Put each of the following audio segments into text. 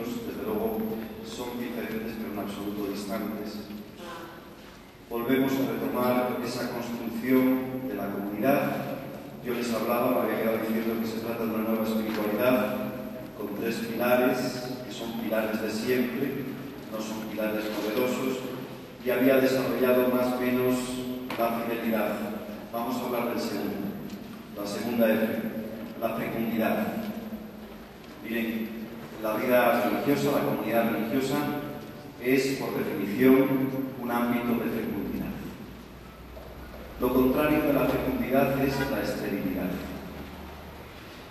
estilos, desde luego, son diferentes pero en absoluto distantes. Volvemos a retomar esa construcción de la comunidad. Yo les hablaba, me había quedado diciendo que se trata de una nueva espiritualidad con 3 pilares, que son pilares de siempre, no son pilares novedosos, y había desarrollado más o menos la fidelidad. Vamos a hablar del segundo, la segunda F, la fecundidad. Miren, la vida religiosa, la comunidad religiosa, es por definición un ámbito de fecundidad. Lo contrario de la fecundidad es la esterilidad.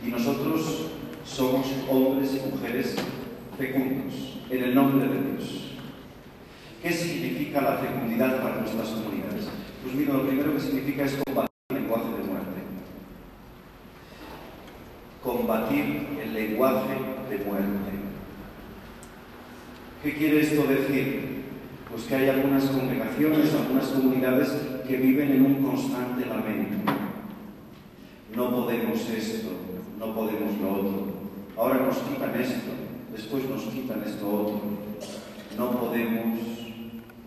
Y nosotros somos hombres y mujeres fecundos, en el nombre de Dios. ¿Qué significa la fecundidad para nuestras comunidades? Pues mira, lo primero que significa es combatir el lenguaje de muerte. Combatir el lenguaje de muerte. ¿Qué quiere esto decir? Pues que hay algunas congregaciones, algunas comunidades que viven en un constante lamento. No podemos esto, no podemos lo otro. Ahora nos quitan esto, después nos quitan esto otro. No podemos,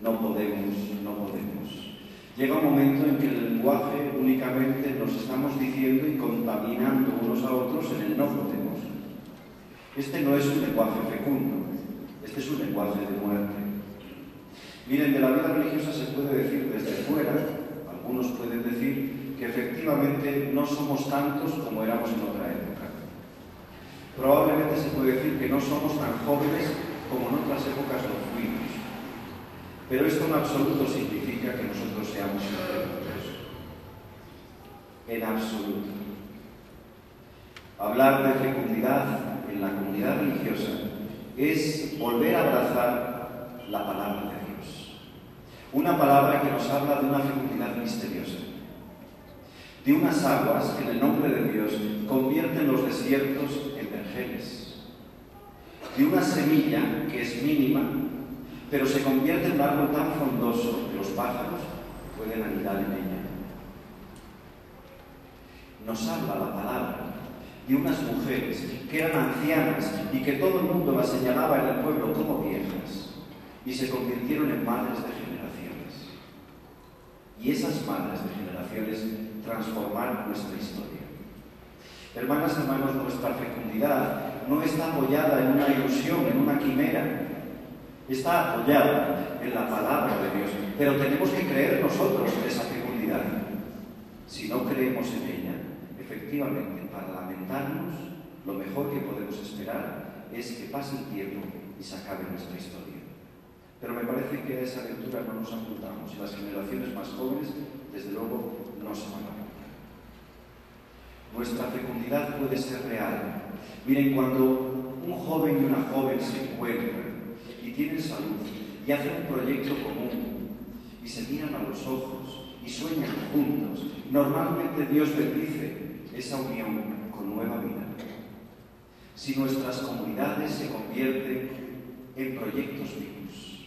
no podemos, no podemos. Llega un momento en que el lenguaje únicamente nos estamos diciendo y contaminando unos a otros en el no podemos. Este no es un lenguaje fecundo, este es un lenguaje de muerte. Miren, de la vida religiosa se puede decir desde fuera, algunos pueden decir que efectivamente no somos tantos como éramos en otra época. Probablemente se puede decir que no somos tan jóvenes como en otras épocas lo fuimos. Pero esto en absoluto significa que nosotros seamos imperfectos. En absoluto. Hablar de fecundidad en la comunidad religiosa es volver a abrazar la palabra de Dios. Una palabra que nos habla de una fecundidad misteriosa. De unas aguas que en el nombre de Dios convierten los desiertos en vergeles. De una semilla que es mínima, pero se convierte en un árbol tan frondoso que los pájaros pueden anidar en ella. Nos habla la palabra de unas mujeres que eran ancianas y que todo el mundo las señalaba en el pueblo como viejas y se convirtieron en madres de generaciones. Y esas madres de generaciones transformaron nuestra historia. Hermanas y hermanos, nuestra fecundidad no está apoyada en una ilusión, en una quimera. Está apoyada en la palabra de Dios, pero tenemos que creer nosotros en esa fecundidad. Si no creemos en ella, efectivamente, para lamentarnos, lo mejor que podemos esperar es que pase el tiempo y se acabe nuestra historia. Pero me parece que a esa aventura no nos apuntamos y las generaciones más jóvenes, desde luego, no se van a apuntar. Nuestra fecundidad puede ser real. Miren, cuando un joven y una joven se encuentran y tienen salud y hacen un proyecto común y se miran a los ojos y sueñan juntos, normalmente Dios bendice esa unión con nueva vida. Si nuestras comunidades se convierten en proyectos vivos,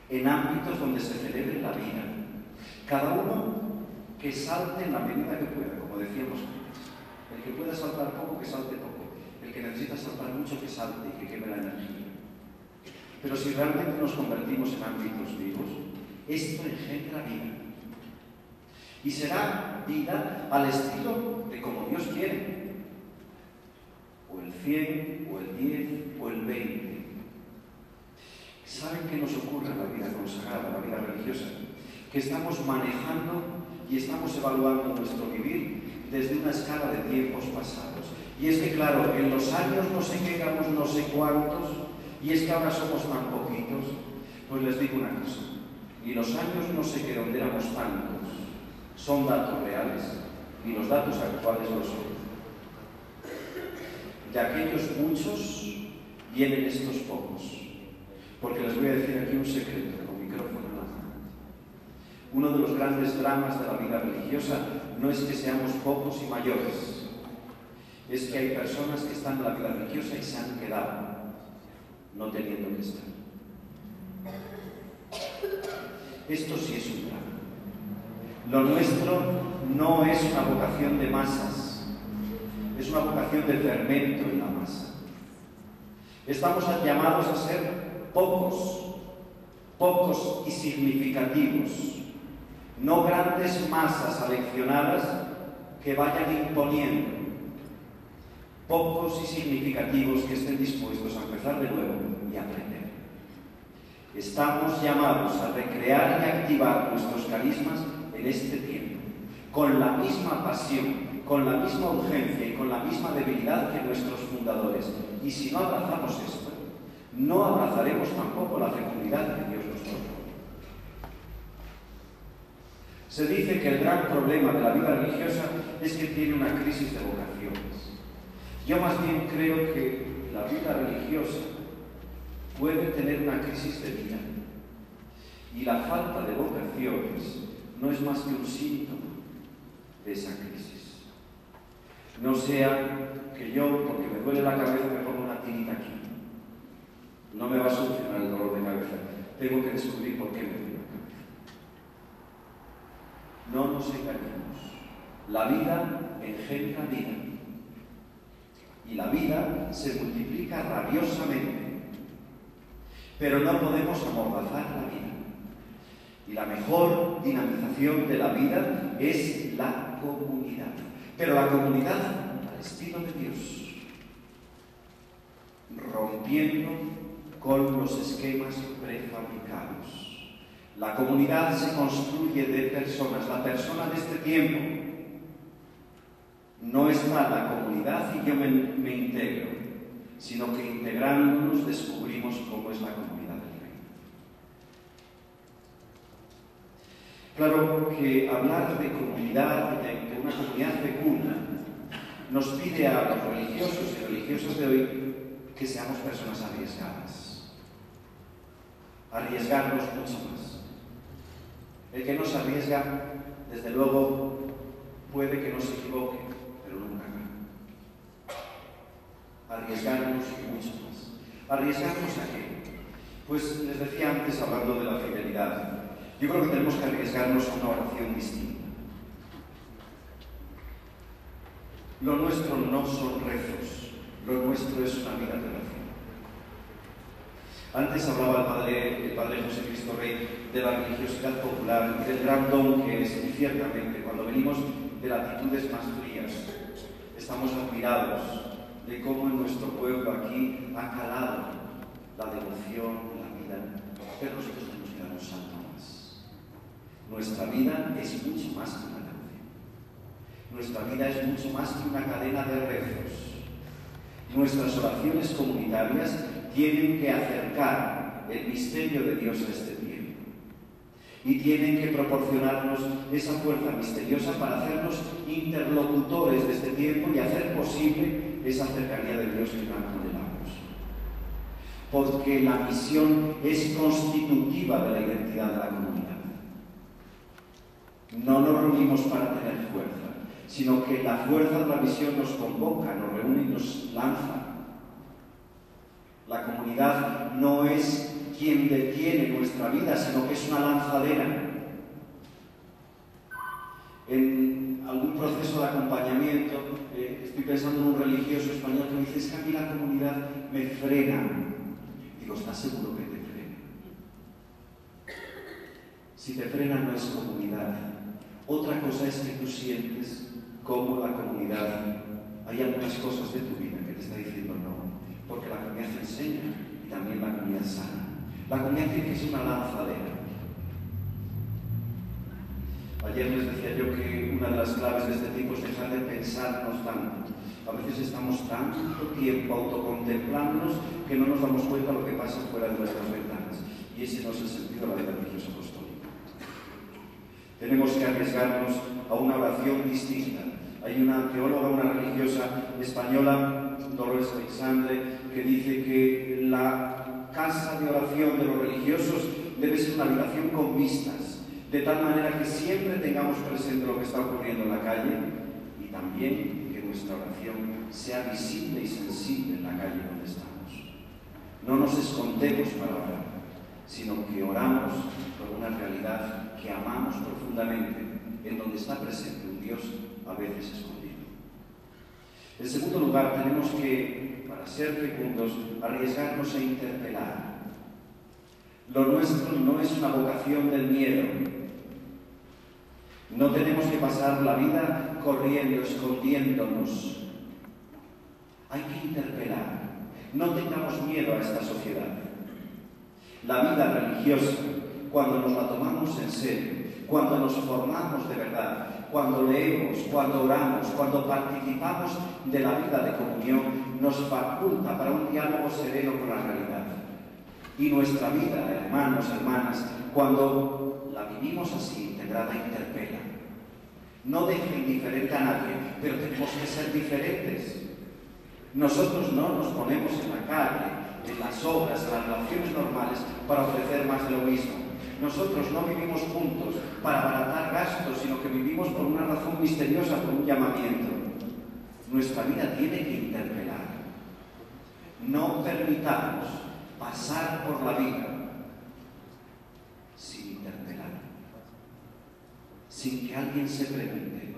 en ámbitos donde se celebre la vida, cada uno que salte en la medida que pueda, como decíamos antes. El que pueda saltar poco, que salte poco. El que necesita saltar mucho, que salte y que queme la energía. Pero si realmente nos convertimos en ámbitos vivos, esto engendra vida. Y será vida al estilo de como Dios quiere. O el 100, o el 10, o el 20. ¿Saben qué nos ocurre en la vida consagrada, en la vida religiosa? Que estamos manejando y estamos evaluando nuestro vivir desde una escala de tiempos pasados. Y es que, claro, en los años no sé qué éramos no sé cuántos, y es que ahora somos tan poquitos. Pues les digo una cosa, ni los años no sé qué donde éramos tantos son datos reales, ni los datos actuales lo son. De aquellos muchos vienen estos pocos. Porque les voy a decir aquí un secreto, con micrófono en la mano. Uno de los grandes dramas de la vida religiosa no es que seamos pocos y mayores, es que hay personas que están en la vida religiosa y se han quedado, no teniendo que estar. Esto sí es un drama. Lo nuestro no es una vocación de masas, es una vocación de fermento en la masa. Estamos llamados a ser pocos y significativos, no grandes masas aleccionadas que vayan imponiendo, pocos y significativos que estén dispuestos a empezar de nuevo y aprender. Estamos llamados a recrear y activar nuestros carismas en este tiempo, con la misma pasión, con la misma urgencia y con la misma debilidad que nuestros fundadores. Y si no abrazamos esto, no abrazaremos tampoco la fecundidad que Dios nos propone. Se dice que el gran problema de la vida religiosa es que tiene una crisis de vocaciones. Yo más bien creo que la vida religiosa puede tener una crisis de vida. Y la falta de vocaciones no es más que un síntoma de esa crisis. No sea que yo, porque me duele la cabeza, me pongo una tirita aquí. No me va a solucionar el dolor de cabeza. Tengo que descubrir por qué me duele la cabeza. No nos engañemos. La vida engendra vida. Y la vida se multiplica rabiosamente. Pero no podemos amordazar la vida. Y la mejor dinamización de la vida es la comunidad. Pero la comunidad al estilo de Dios, rompiendo con los esquemas prefabricados. La comunidad se construye de personas. La persona de este tiempo no está la comunidad y yo me integro, sino que integrándonos descubrimos cómo es la comunidad del reino. Claro que hablar de comunidad, de una comunidad fecunda, nos pide a los religiosos y religiosas de hoy que seamos personas arriesgadas. Arriesgarnos mucho más. El que no se arriesga, desde luego, puede que no se equivoque, pero nunca gana. Arriesgarnos mucho más. ¿Arriesgarnos a qué? Pues les decía antes, hablando de la fidelidad, yo creo que tenemos que arriesgarnos a una oración distinta. Lo nuestro no son rezos, lo nuestro es una vida de oración. Antes hablaba el padre José Cristo Rey de la religiosidad popular, del gran don que es, y ciertamente cuando venimos de latitudes más frías, estamos admirados de cómo en nuestro pueblo aquí ha calado la devoción, la vida, pero nosotros tenemos que dar un salto más. Nuestra vida es mucho más que una devoción. Nuestra vida es mucho más que una cadena de rezos. Nuestras oraciones comunitarias tienen que acercar el misterio de Dios a este tiempo y tienen que proporcionarnos esa fuerza misteriosa para hacernos interlocutores de este tiempo y hacer posible esa cercanía de Dios que tanto anhelamos. Porque la misión es constitutiva de la identidad de la comunidad. No nos reunimos para tener fuerza, sino que la fuerza de la misión nos convoca, nos reúne y nos lanza. La comunidad no es quien detiene nuestra vida, sino que es una lanzadera. En algún proceso de acompañamiento, estoy pensando en un religioso español que me dice: es que a mí la comunidad me frena. Digo, ¿estás seguro que te frena? Si te frena no es comunidad. Otra cosa es que tú sientes cómo la comunidad, hay algunas cosas de tu vida que te está diciendo no, porque la comunidad te enseña y también la comunidad sana. La comunidad tiene que ser una lanzadera. Ayer les decía yo que una de las claves de este tipo es dejar de pensarnos tanto. A veces estamos tanto tiempo autocontemplándonos que no nos damos cuenta de lo que pasa fuera de nuestras ventanas. Y ese no es el sentido de la vida religiosa apostólica. Tenemos que arriesgarnos a una oración distinta. Hay una teóloga, una religiosa española, Dolores Alexandre, que dice que la casa de oración de los religiosos debe ser una habitación con vistas, de tal manera que siempre tengamos presente lo que está ocurriendo en la calle y también que nuestra oración sea visible y sensible en la calle donde estamos. No nos escondemos para orar, sino que oramos por una realidad que amamos profundamente, en donde está presente un Dios a veces escondido. En segundo lugar, tenemos que, para ser fecundos, arriesgarnos a interpelar. Lo nuestro no es una vocación del miedo. No tenemos que pasar la vida corriendo, escondiéndonos. Hay que interpelar. No tengamos miedo a esta sociedad. La vida religiosa, cuando nos la tomamos en serio, cuando nos formamos de verdad, cuando leemos, cuando oramos, cuando participamos de la vida de comunión, nos faculta para un diálogo sereno con la realidad. Y nuestra vida, hermanos, hermanas, cuando la vivimos así, integrada, interpela. No deja indiferente a nadie, pero tenemos que ser diferentes. Nosotros no nos ponemos en la calle, en las obras, en las relaciones normales, para ofrecer más de lo mismo. Nosotros no vivimos juntos para abaratar gastos, sino que vivimos por una razón misteriosa, por un llamamiento. Nuestra vida tiene que interpelar. No permitamos pasar por la vida sin interpelar, sin que alguien se pregunte,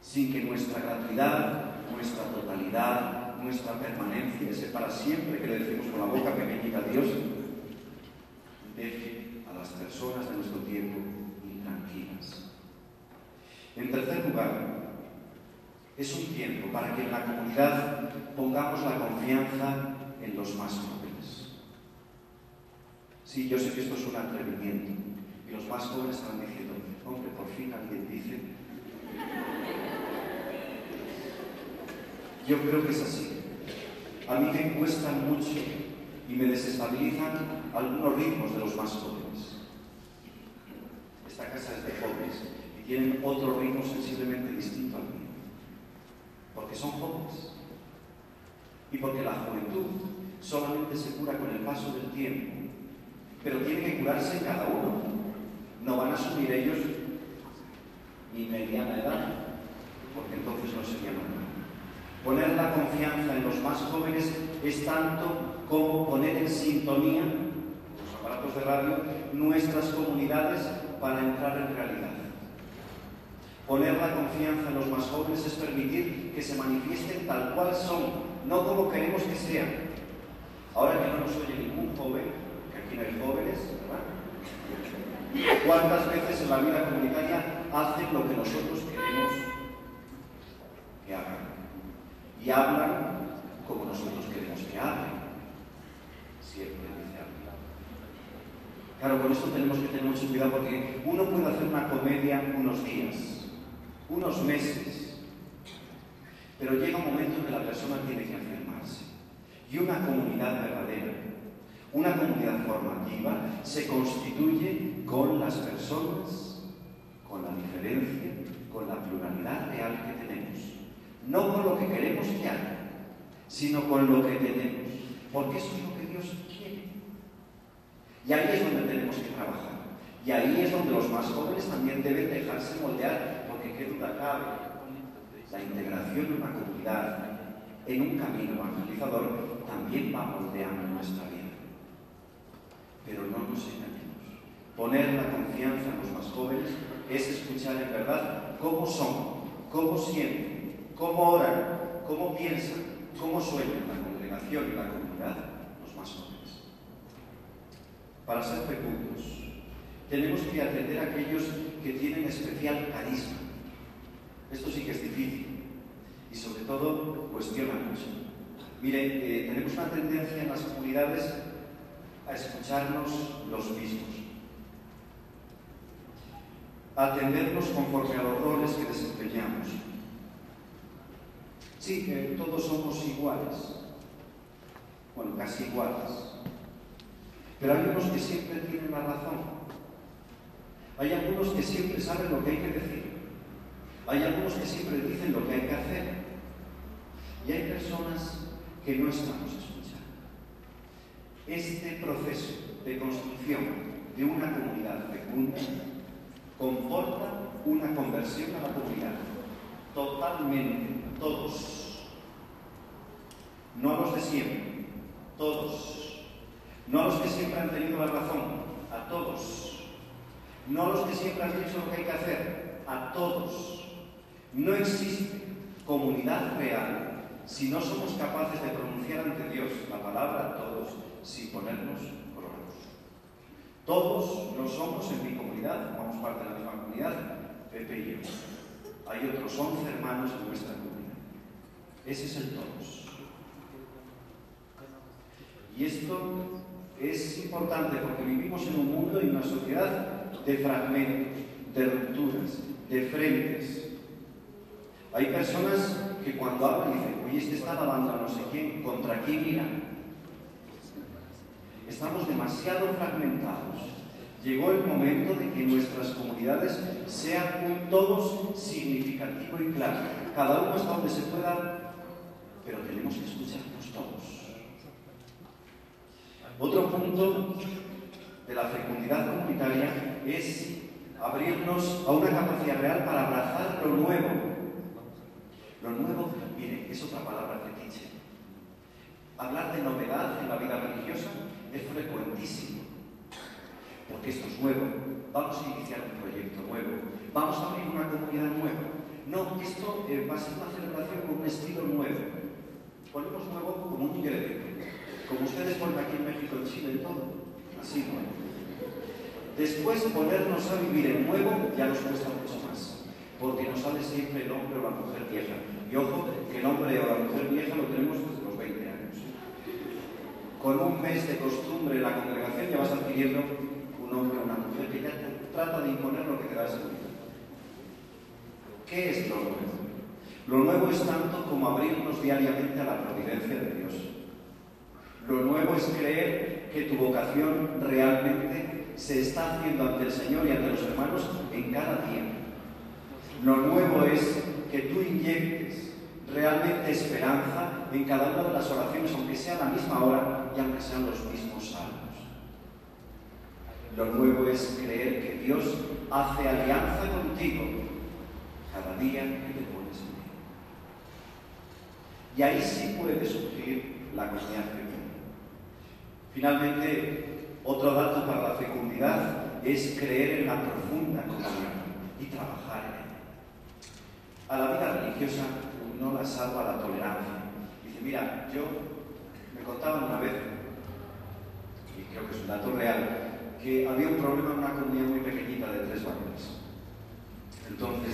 sin que nuestra gratuidad, nuestra totalidad, nuestra permanencia, ese para siempre que le decimos con la boca pequeñita a Dios, deje a las personas de nuestro tiempo intranquilas. En tercer lugar, es un tiempo para que en la comunidad pongamos la confianza en los más jóvenes. Sí, yo sé que esto es un atrevimiento, y los más jóvenes están diciendo, hombre, por fin alguien dice. Yo creo que es así. A mí me cuestan mucho y me desestabilizan algunos ritmos de los más jóvenes. Esta casa es de jóvenes y tienen otro ritmo sensiblemente distinto al mío. Porque son jóvenes. Y porque la juventud solamente se cura con el paso del tiempo. Pero tiene que curarse cada uno. No van a asumir ellos ni mediana edad, porque entonces no sería normal. Poner la confianza en los más jóvenes es tanto como poner en sintonía los aparatos de radio nuestras comunidades para entrar en realidad. Poner la confianza en los más jóvenes es permitir que se manifiesten tal cual son, no como queremos que sean. Ahora que no nos oye ningún joven, que aquí no hay jóvenes, ¿verdad? ¿Cuántas veces en la vida comunitaria hacen lo que nosotros queremos que hagan? Y hablan como nosotros queremos que hablen. Siempre dice hablar. Claro, con esto tenemos que tener mucho cuidado porque uno puede hacer una comedia unos días, unos meses, pero llega un momento en que la persona tiene que afirmarse. Y una comunidad verdadera, una comunidad formativa, se constituye con las personas, con la diferencia, con la pluralidad real que tenemos. No con lo que queremos que haga, sino con lo que tenemos. Porque eso es lo que Dios quiere. Y ahí es donde tenemos que trabajar. Y ahí es donde los más jóvenes también deben dejarse moldear, porque qué duda cabe, la integración de una comunidad en un camino evangelizador también va moldeando nuestra vida. Pero no nos engañemos. Poner la confianza en los más jóvenes es escuchar en verdad cómo son, cómo sienten, cómo oran, cómo piensan, cómo sueñan la congregación y la comunidad, los más jóvenes. Para ser fecundos, tenemos que atender a aquellos que tienen especial carisma. Esto sí que es difícil y sobre todo cuestiona mucho. Mire, tenemos una tendencia en las comunidades a escucharnos los mismos, a atendernos conforme a los roles que desempeñamos. Sí, que todos somos iguales, bueno, casi iguales, pero hay unos que siempre tienen la razón, hay algunos que siempre saben lo que hay que decir, hay algunos que siempre dicen lo que hay que hacer, y hay personas que no estamos escuchando. Este proceso de construcción de una comunidad fecunda comporta una conversión a la comunidad, totalmente. Todos, no a los de siempre, todos, no a los que siempre han tenido la razón, a todos, no a los que siempre han dicho lo que hay que hacer, a todos. No existe comunidad real si no somos capaces de pronunciar ante Dios la palabra todos sin ponernos colorados? Todos no somos en mi comunidad, formamos parte de la misma comunidad, Pepe y yo. Hay otros 11 hermanos en nuestra comunidad. Ese es el todos. Y esto es importante porque vivimos en un mundo y una sociedad de fragmentos, de rupturas, de frentes. Hay personas que cuando hablan dicen, oye, este está alabando a no sé quién, ¿contra quién irá? Estamos demasiado fragmentados. Llegó el momento de que nuestras comunidades sean un todos significativo y claro. Cada uno está donde se pueda, pero tenemos que escucharnos todos. Otro punto de la fecundidad comunitaria es abrirnos a una capacidad real para abrazar lo nuevo. Lo nuevo, mire, es otra palabra fetiche. Hablar de novedad en la vida religiosa es frecuentísimo, porque esto es nuevo. Vamos a iniciar un proyecto nuevo, vamos a abrir una comunidad nueva. No, esto va a ser una celebración con un estilo nuevo. Ponemos nuevo como un ingrediente, como ustedes ponen aquí en México, en Chile, en todo. Así nuevo. Después, ponernos a vivir en nuevo ya nos cuesta mucho más, porque nos sale siempre el hombre o la mujer vieja. Y ojo, que el hombre o la mujer vieja lo tenemos desde los 20 años. Con un mes de costumbre en la congregación ya vas adquiriendo un hombre o una mujer que ya trata de imponer lo que te da ese vida. ¿Qué es lo nuevo? Lo nuevo es tanto como abrirnos diariamente a la providencia de Dios. Lo nuevo es creer que tu vocación realmente se está haciendo ante el Señor y ante los hermanos en cada día. Lo nuevo es que tú inyectes realmente esperanza en cada una de las oraciones, aunque sea a la misma hora y aunque sean los mismos salmos. Lo nuevo es creer que Dios hace alianza contigo cada día que te pones en él. Y ahí sí puede surgir la comunidad femenina. Finalmente, otro dato para la fecundidad es creer en la profunda comunión y trabajar en ella. A la vida religiosa no la salva la tolerancia. Dice, mira, yo me contaban una vez, y creo que es un dato real, que había un problema en una comunidad muy pequeñita de 3 varones. Entonces,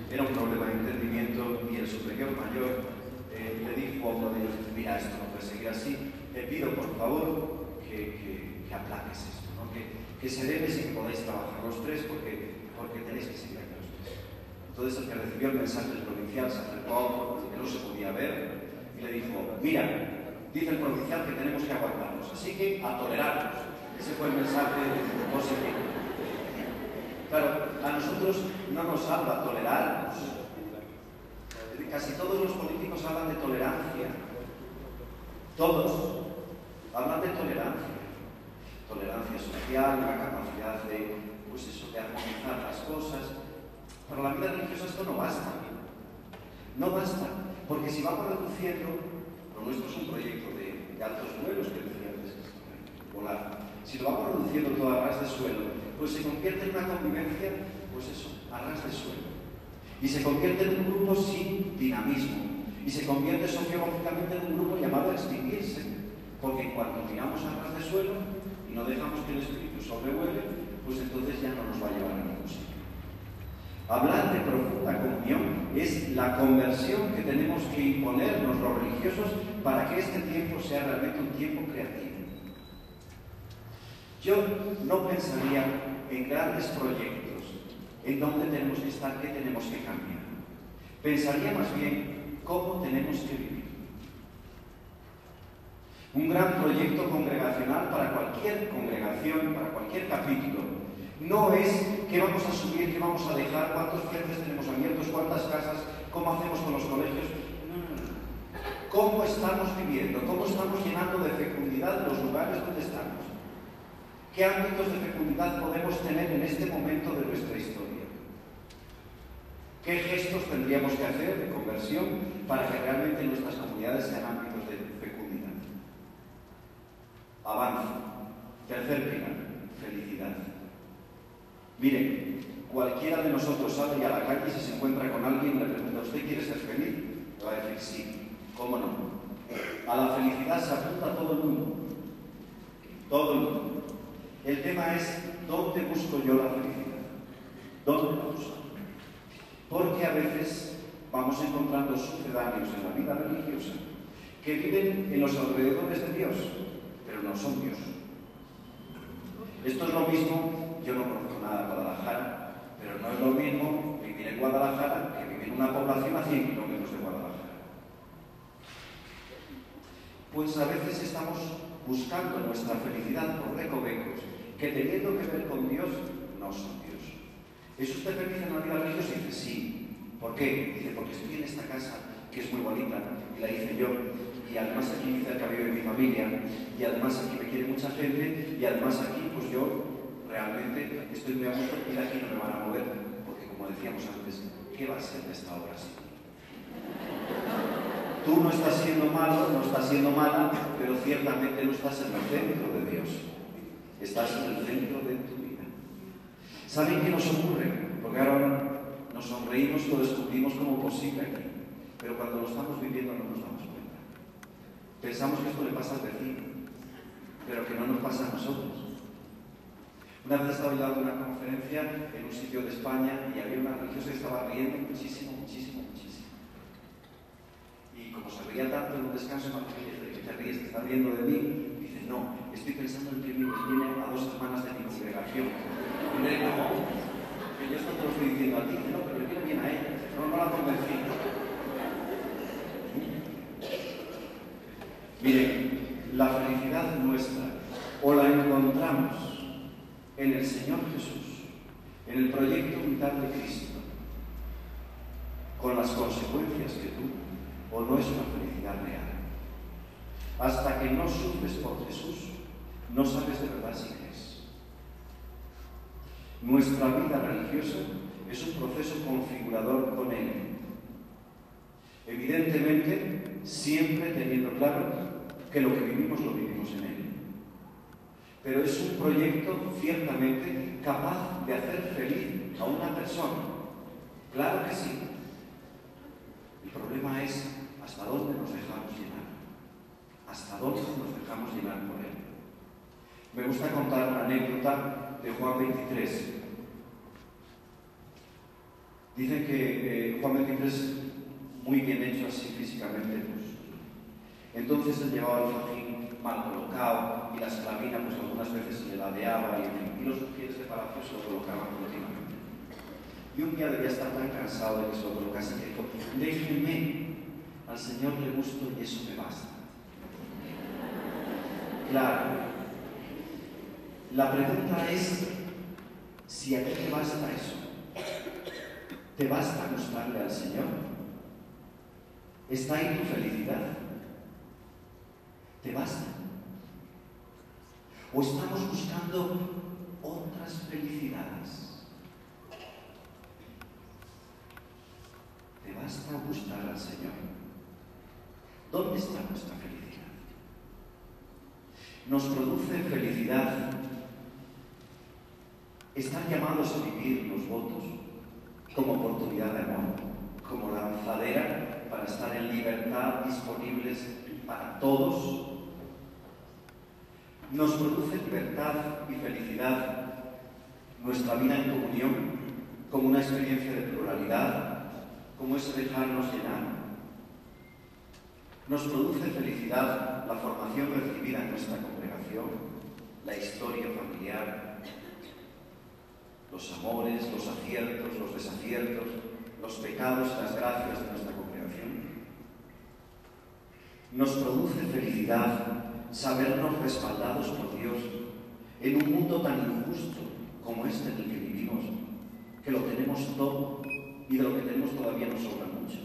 era un problema de entendimiento y el superior mayor le dijo a uno de ellos, mira, esto no puede seguir así, te pido por favor que aplaques esto, ¿no? que se debe y que podáis trabajar los 3 porque tenéis que seguir aquí los 3. Entonces el que recibió el mensaje del provincial se acercó a otro que no se podía ver y le dijo, mira, dice el provincial que tenemos que aguantarnos, así que a tolerarnos. Ese fue el mensaje positivo. Claro, a nosotros no nos habla tolerarnos. Casi todos los políticos hablan de tolerancia. Todos hablan de tolerancia. Tolerancia social, la capacidad de, pues eso, de armonizar las cosas. Pero la vida religiosa esto no basta. No basta. Porque si vamos reduciendo, lo nuestro es un proyecto de altos vuelos que decía antes, volar. Si lo vamos reduciendo todo a ras de suelo, pues se convierte en una convivencia, pues eso, a ras de suelo. Y se convierte en un grupo sin dinamismo. Y se convierte sociológicamente en un grupo llamado a extinguirse. Porque cuando miramos a ras de suelo y no dejamos que el espíritu sobrevuele, pues entonces ya no nos va a llevar a ningún sitio. Hablar de profunda comunión es la conversión que tenemos que imponernos los religiosos para que este tiempo sea realmente un tiempo creativo. Yo no pensaría en grandes proyectos, en dónde tenemos que estar, qué tenemos que cambiar. Pensaría más bien cómo tenemos que vivir. Un gran proyecto congregacional para cualquier congregación, para cualquier capítulo, no es qué vamos a subir, qué vamos a dejar, cuántos frentes tenemos abiertos, cuántas casas, cómo hacemos con los colegios. No. ¿Cómo estamos viviendo? ¿Cómo estamos llenando de fecundidad los lugares donde estamos? ¿Qué ámbitos de fecundidad podemos tener en este momento de nuestra historia? ¿Qué gestos tendríamos que hacer de conversión para que realmente nuestras comunidades sean ámbitos de fecundidad? Avance. Tercer pilar, felicidad. Miren, cualquiera de nosotros sale a la calle y si se encuentra con alguien y le pregunta, ¿usted quiere ser feliz? Te va a decir sí, ¿cómo no? A la felicidad se apunta todo el mundo. Todo el mundo. El tema es, ¿dónde busco yo la felicidad? ¿Dónde la busco? Porque a veces vamos encontrando sucedáneos en la vida religiosa que viven en los alrededores de Dios, pero no son Dios. Esto es lo mismo, yo no conozco nada de Guadalajara, pero no es lo mismo vivir en Guadalajara que vivir en una población a 100 kilómetros de Guadalajara. Pues a veces estamos buscando nuestra felicidad por recovecos que teniendo que ver con Dios, no son Dios. ¿Es usted feliz en la vida religiosa? Y dice, sí. ¿Por qué? Dice, porque estoy en esta casa, que es muy bonita, y la hice yo, y además aquí cerca vive mi familia, y además aquí me quiere mucha gente, y además aquí, pues yo realmente estoy muy a gusto, y de aquí no me van a mover, porque como decíamos antes, ¿qué va a ser de esta obra así? Tú no estás siendo malo, no estás siendo mala, pero ciertamente no estás en el centro de Dios. Estás en el centro de tu vida. ¿Saben qué nos ocurre? Porque ahora nos sonreímos y lo descubrimos como posible aquí. Pero cuando lo estamos viviendo no nos damos cuenta. Pensamos que esto le pasa al vecino, pero que no nos pasa a nosotros. Una vez estaba yo dando una conferencia en un sitio de España y había una religiosa que estaba riendo muchísimo, muchísimo, muchísimo. Y como se reía tanto en un descanso, me dice, ¿qué te ríes? ¿Te estás riendo de mí? Dice, no, estoy pensando en que viene a 2 hermanas de mi congregación. Hombre, no, que yo esto te lo estoy diciendo a ti. No, pero le viene bien a ella. No la convencí. Miren, la felicidad nuestra o la encontramos en el Señor Jesús, en el proyecto vital de Cristo, con las consecuencias que tuvo, o no es una felicidad real. Hasta que no sufres por Jesús, no sabes de verdad si crees. Nuestra vida religiosa es un proceso configurador con Él. Evidentemente, siempre teniendo claro que lo que vivimos lo vivimos en Él. Pero es un proyecto ciertamente capaz de hacer feliz a una persona. Claro que sí. El problema es hasta dónde nos dejamos llenar. Hasta dónde nos dejamos llenar por Él. Me gusta contar una anécdota de Juan 23. Dicen que Juan 23, muy bien hecho así físicamente, pues, entonces él llevaba el fajín mal colocado y la esclavina pues algunas veces se le ladeaba y los sugieres de palacio se lo colocaban continuamente. Y un día debía estar tan cansado de que se lo colocase que dijo, déjenme, al Señor le gusto y eso me basta. Claro, la pregunta es si a ti te basta eso. ¿Te basta gustarle al Señor? ¿Está ahí tu felicidad? ¿Te basta? ¿O estamos buscando otras felicidades? ¿Te basta gustar al Señor? ¿Dónde está nuestra felicidad? Nos produce felicidad estar llamados a vivir los votos como oportunidad de amor, como lanzadera para estar en libertad, disponibles para todos. Nos produce libertad y felicidad nuestra vida en comunión, como una experiencia de pluralidad, como ese dejarnos llenar. Nos produce felicidad la formación recibida en nuestra congregación, la historia familiar, los amores, los aciertos, los desaciertos, los pecados y las gracias de nuestra congregación. Nos produce felicidad sabernos respaldados por Dios en un mundo tan injusto como este en el que vivimos, que lo tenemos todo y de lo que tenemos todavía nos sobra mucho.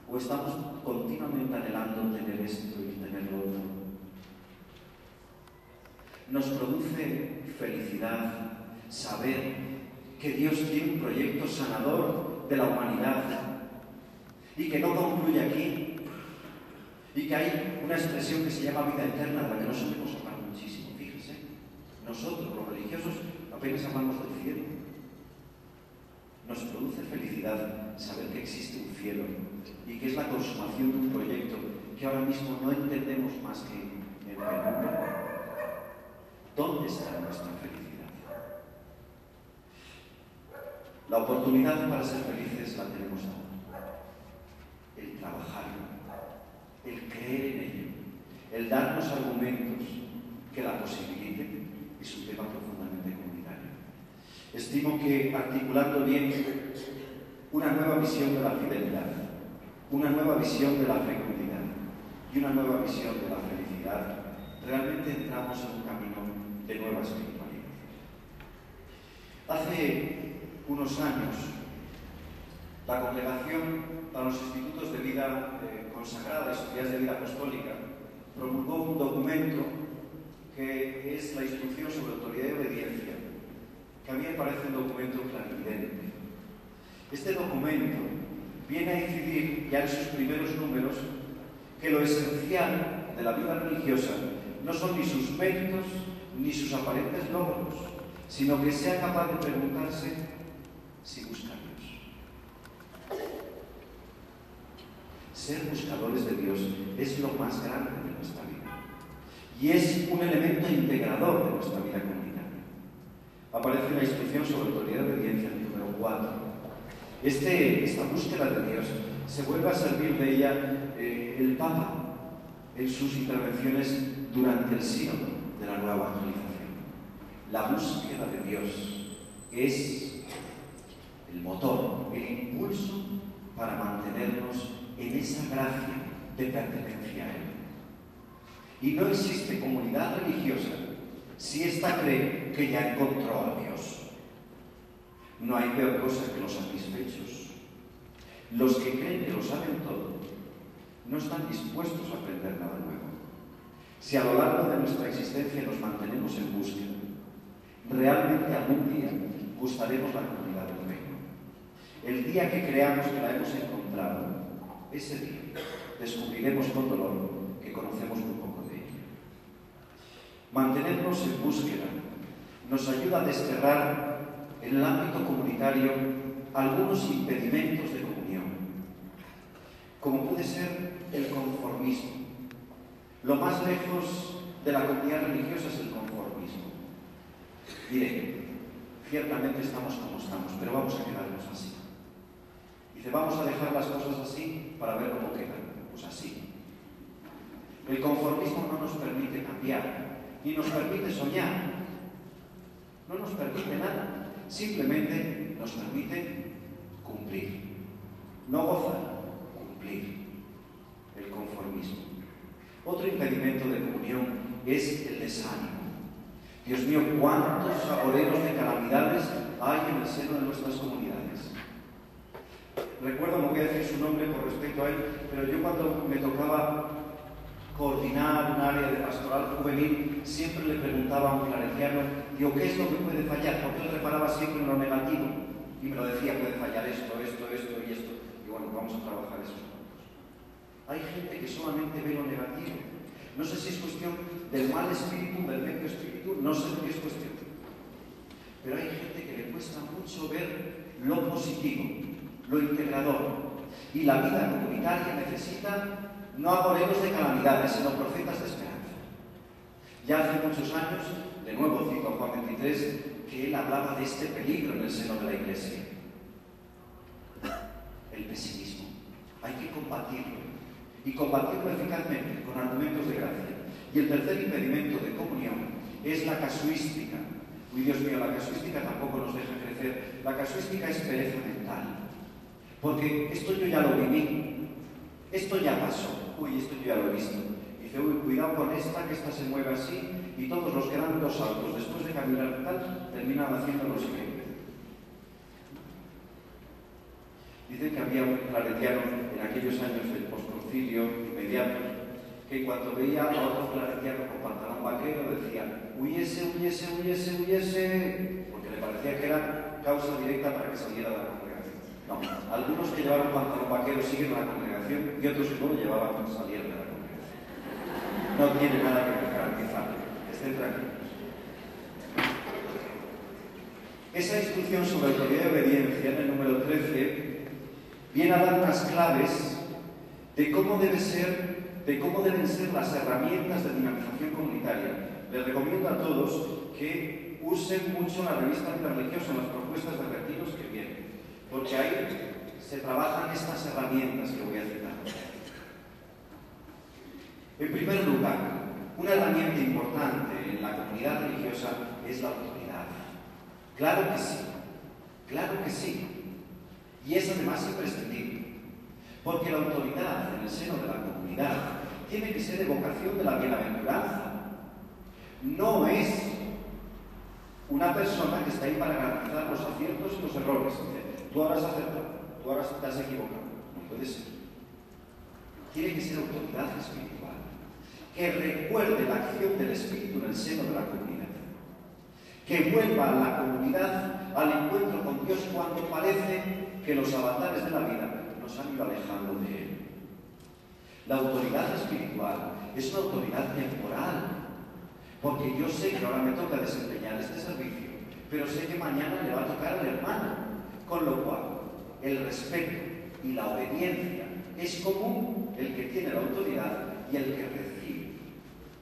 O estamos continuamente anhelando tener esto y tener lo otro. Nos produce felicidad saber que Dios tiene un proyecto sanador de la humanidad y que no concluye aquí y que hay una expresión que se llama vida eterna de la que no solemos hablar muchísimo. Fíjense, nosotros los religiosos apenas hablamos del cielo. Nos produce felicidad saber que existe un cielo y que es la consumación de un proyecto que ahora mismo no entendemos más que en el mundo, ¿dónde está nuestra felicidad? La oportunidad para ser felices la tenemos ahora. El trabajarlo, el creer en ello, el darnos argumentos que la posibiliten, es un tema profundamente comunitario. Estimo que articulando bien una nueva visión de la fidelidad, una nueva visión de la fecundidad y una nueva visión de la felicidad, realmente entramos en un camino de nueva espiritualidad. Hace unos años, la Congregación para los Institutos de Vida Consagrada y Sociedades de Vida Apostólica promulgó un documento que es la Instrucción sobre Autoridad y Obediencia, que a mí me parece un documento clarividente. Este documento viene a incidir ya en sus primeros números que lo esencial de la vida religiosa no son ni sus méritos ni sus aparentes logros, sino que sea capaz de preguntarse si busca a Dios. Ser buscadores de Dios es lo más grande de nuestra vida y es un elemento integrador de nuestra vida comunitaria. Aparece la Instrucción sobre Autoridad y Obediencia, el número 4. Esta búsqueda de Dios se vuelve a servir de ella el Papa en sus intervenciones durante el sínodo de la nueva evangelización. La búsqueda de Dios es el motor, el impulso para mantenernos en esa gracia de pertenencia a Él. Y no existe comunidad religiosa si ésta cree que ya encontró a Dios. No hay peor cosa que los satisfechos. Los que creen que lo saben todo no están dispuestos a aprender nada nuevo. Si a lo largo de nuestra existencia nos mantenemos en búsqueda, realmente algún día gustaremos la comunidad del reino. El día que creamos que la hemos encontrado, ese día descubriremos con dolor que conocemos muy poco de ella. Mantenernos en búsqueda nos ayuda a desterrar en el ámbito comunitario algunos impedimentos de comunión, como puede ser el conformismo. Lo más lejos de la comunidad religiosa es el conformismo. Diré, ciertamente estamos como estamos, pero vamos a quedarnos así. Dice, vamos a dejar las cosas así para ver cómo quedan. Pues así. El conformismo no nos permite cambiar, ni nos permite soñar. No nos permite nada. Simplemente nos permite cumplir. No gozar, cumplir. El conformismo. Otro impedimento de comunión es el desánimo. Dios mío, cuántos saboreros de calamidades hay en el seno de nuestras comunidades. Recuerdo, no voy a decir su nombre por respecto a él, pero yo cuando me tocaba coordinar un área de pastoral juvenil, siempre le preguntaba a un claretiano, digo, ¿qué es lo que puede fallar? Porque él reparaba siempre en lo negativo y me lo decía, puede fallar esto y esto. Y bueno, vamos a trabajar esos puntos. Hay gente que solamente ve lo negativo. No sé si es cuestión del mal espíritu, del medio espíritu, no sé de qué es cuestión. Pero hay gente que le cuesta mucho ver lo positivo, lo integrador. Y la vida comunitaria necesita no agoreros de calamidades, sino profetas de esperanza. Ya hace muchos años, de nuevo cito a Juan 23, que él hablaba de este peligro en el seno de la Iglesia. El pesimismo. Hay que combatirlo. Y combatirlo eficazmente, con argumentos de gracia. Y el tercer impedimento de comunión es la casuística. Uy, Dios mío, la casuística tampoco nos deja crecer. La casuística es pereza mental. Porque esto yo ya lo viví. Esto ya pasó. Uy, esto yo ya lo he visto. Dice, uy, cuidado con esta, que esta se mueve así, y todos los que dan dos saltos después de caminar tal, terminan haciendo lo siguiente. Dicen que había un claretiano en aquellos años del posconcilio inmediato, que cuando veía a otro claretiano con pantalón vaquero decía, huyese, porque le parecía que era causa directa para que saliera de la congregación. No, algunos que llevaron pantalón vaquero siguen a la congregación y otros que no lo llevaban para salir de la congregación. No tiene nada que garantizar, estén tranquilos. Esa instrucción sobre autoridad y obediencia, en el número 13, viene a dar unas claves de cómo deben ser las herramientas de dinamización comunitaria. Les recomiendo a todos que usen mucho la revista Interreligiosa en las propuestas de retiros que vienen, porque ahí se trabajan estas herramientas que voy a citar. En primer lugar, una herramienta importante en la comunidad religiosa es la autoridad. Claro que sí. Y es además imprescindible, porque la autoridad en el seno de la comunidad tiene que ser de vocación de la bienaventuranza. No es una persona que está ahí para garantizar los aciertos y los errores. Tú ahora has acertado, tú ahora te has equivocado. No puede ser. Tiene que ser autoridad espiritual, que recuerde la acción del Espíritu en el seno de la comunidad, que vuelva a la comunidad al encuentro con Dios cuando parece que los avatares de la vida nos han ido alejando de Él. La autoridad espiritual es una autoridad temporal, porque yo sé que ahora me toca desempeñar este servicio, pero sé que mañana le va a tocar al hermano, con lo cual el respeto y la obediencia es común el que tiene la autoridad y el que recibe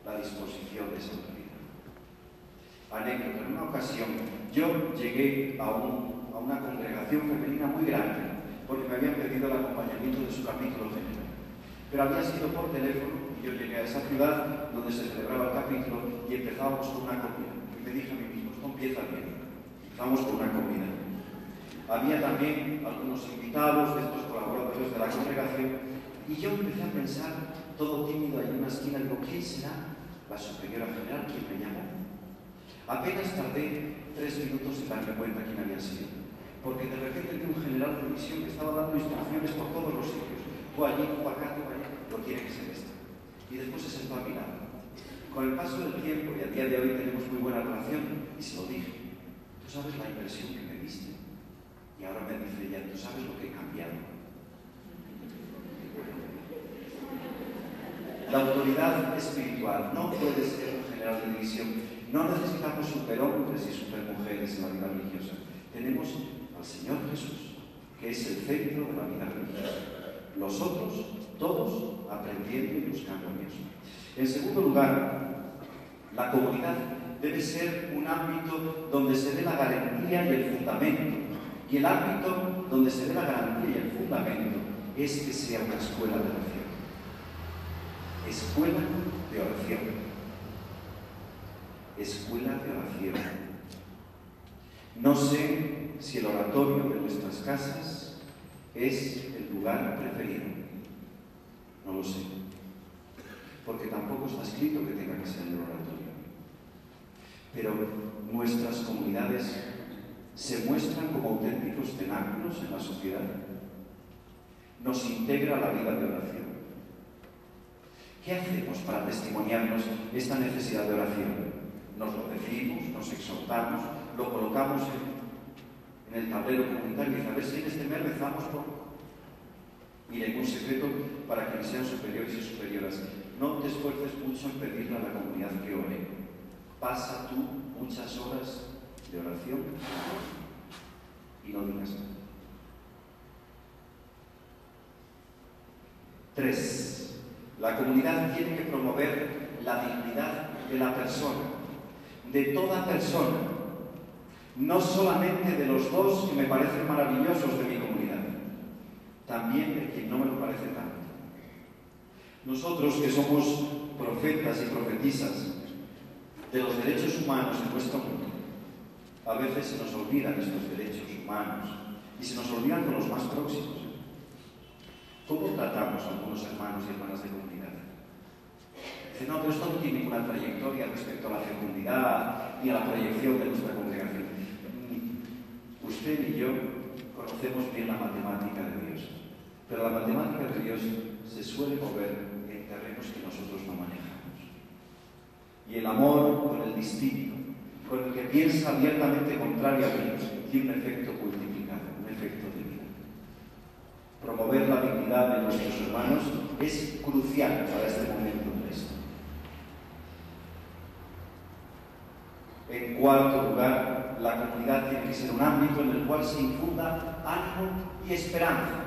la disposición de esa autoridad. Anécdota, en una ocasión yo llegué a una congregación femenina muy grande, porque me habían pedido el acompañamiento de su capítulo general. Pero había sido por teléfono y yo llegué a esa ciudad donde se celebraba el capítulo y empezábamos con una comida. Y me dije a mí mismo, esto empieza bien. Empezamos con una comida. Había también algunos invitados de estos colaboradores de la congregación y yo empecé a pensar, todo tímido ahí en una esquina, digo, ¿quién será la superiora general? ¿Quién me llamó? Apenas tardé 3 minutos en darme cuenta quién había sido, porque de repente vi un general de misión que estaba dando instrucciones por todos los sitios. Tú allí, tú acá, tú allá, no tiene que ser esto. Y después se sentó a mi lado. Con el paso del tiempo, y a día de hoy tenemos muy buena relación, y se lo dije, tú sabes la impresión que me diste. Y ahora me dice ella, tú sabes lo que he cambiado. La autoridad espiritual no puede ser un general de división. No necesitamos superhombres y supermujeres en la vida religiosa. Tenemos al Señor Jesús, que es el centro de la vida religiosa. Los otros, todos, aprendiendo y buscando a Dios. En segundo lugar, la comunidad debe ser un ámbito donde se dé la garantía y el fundamento. Y el ámbito donde se dé la garantía y el fundamento es que sea una escuela de oración. Escuela de oración. Escuela de oración. No sé si el oratorio de nuestras casas es el lugar preferido. No lo sé. Porque tampoco está escrito que tenga que ser el oratorio. Pero nuestras comunidades se muestran como auténticos cenáculos en la sociedad. Nos integra la vida de oración. ¿Qué hacemos para testimoniarnos esta necesidad de oración? Nos lo decimos, nos exhortamos, lo colocamos en el tablero comunitario y a ver si en este mes rezamos por... Miren, un secreto para quienes sean superiores y superioras. No te esfuerces mucho en pedirle a la comunidad que ore. Pasa tú muchas horas de oración y no digas nada. 3. La comunidad tiene que promover la dignidad de la persona, de toda persona, no solamente de los dos que me parecen maravillosos de mi comunidad, también de quien no me lo parece tanto. Nosotros que somos profetas y profetisas de los derechos humanos en nuestro mundo, a veces se nos olvidan estos derechos humanos y se nos olvidan con los más próximos. ¿Cómo tratamos a algunos hermanos y hermanas de comunidad? Dicen, no, pero esto no tiene ninguna trayectoria respecto a la fecundidad y a la proyección de nuestra congregación. Usted y yo conocemos bien la matemática de Dios, pero la matemática de Dios se suele mover en terrenos que nosotros no manejamos. Y el amor con el distinto, con el que piensa abiertamente contrario a Dios, tiene un efecto multiplicado, un efecto de vida. Promover la dignidad de nuestros hermanos es crucial para este momento de la historia. En cuarto lugar, la comunidad tiene que ser un ámbito en el cual se infunda ánimo y esperanza.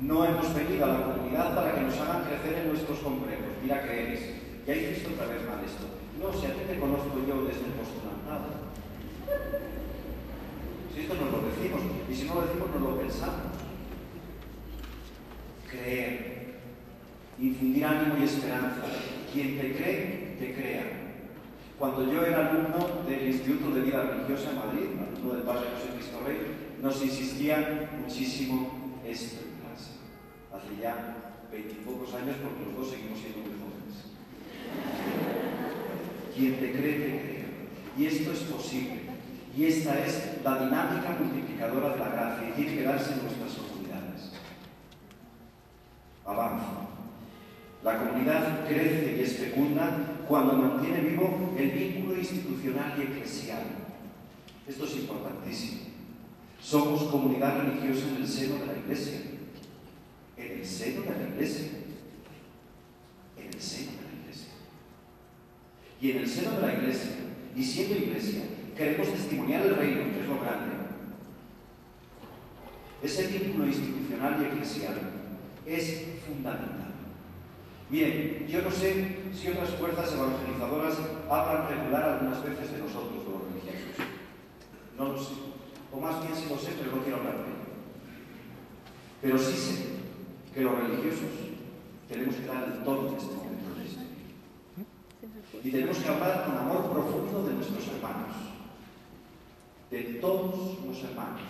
No hemos venido a la comunidad para que nos hagan crecer en nuestros complejos. Mira que eres. Ya hiciste otra vez mal esto. No, si a ti te conozco yo desde el postulantado. Si esto nos lo decimos, y si no lo decimos, nos lo pensamos. Creer, infundir ánimo y esperanza. Quien te cree, te crea. Cuando yo era alumno del Instituto de Vida Religiosa en Madrid, alumno del Padre José Cristo Rey, nos insistía muchísimo esto en clase. Hace ya 20 y pocos años, porque los dos seguimos siendo muy jóvenes. Quien te cree, te crea. Y esto es posible. Y esta es la dinámica multiplicadora de la gracia y tiene que darse en nuestras comunidades. Avanza. La comunidad crece y es fecunda cuando mantiene vivo el vínculo institucional y eclesial. Esto es importantísimo. Somos comunidad religiosa en el seno de la Iglesia. En el seno de la Iglesia. En el seno de la Iglesia. Y en el seno de la Iglesia, y siendo Iglesia, queremos testimoniar el reino, que es lo grande. Ese vínculo institucional y eclesial es fundamental. Bien, yo no sé si otras fuerzas evangelizadoras hablan regular algunas veces de nosotros, los religiosos. No lo sé. O más bien sí lo sé, pero no quiero hablar de ello. Pero sí sé que los religiosos tenemos que dar el tono en este momento de la historia. Y tenemos que hablar con amor profundo de nuestros hermanos. De todos los hermanos.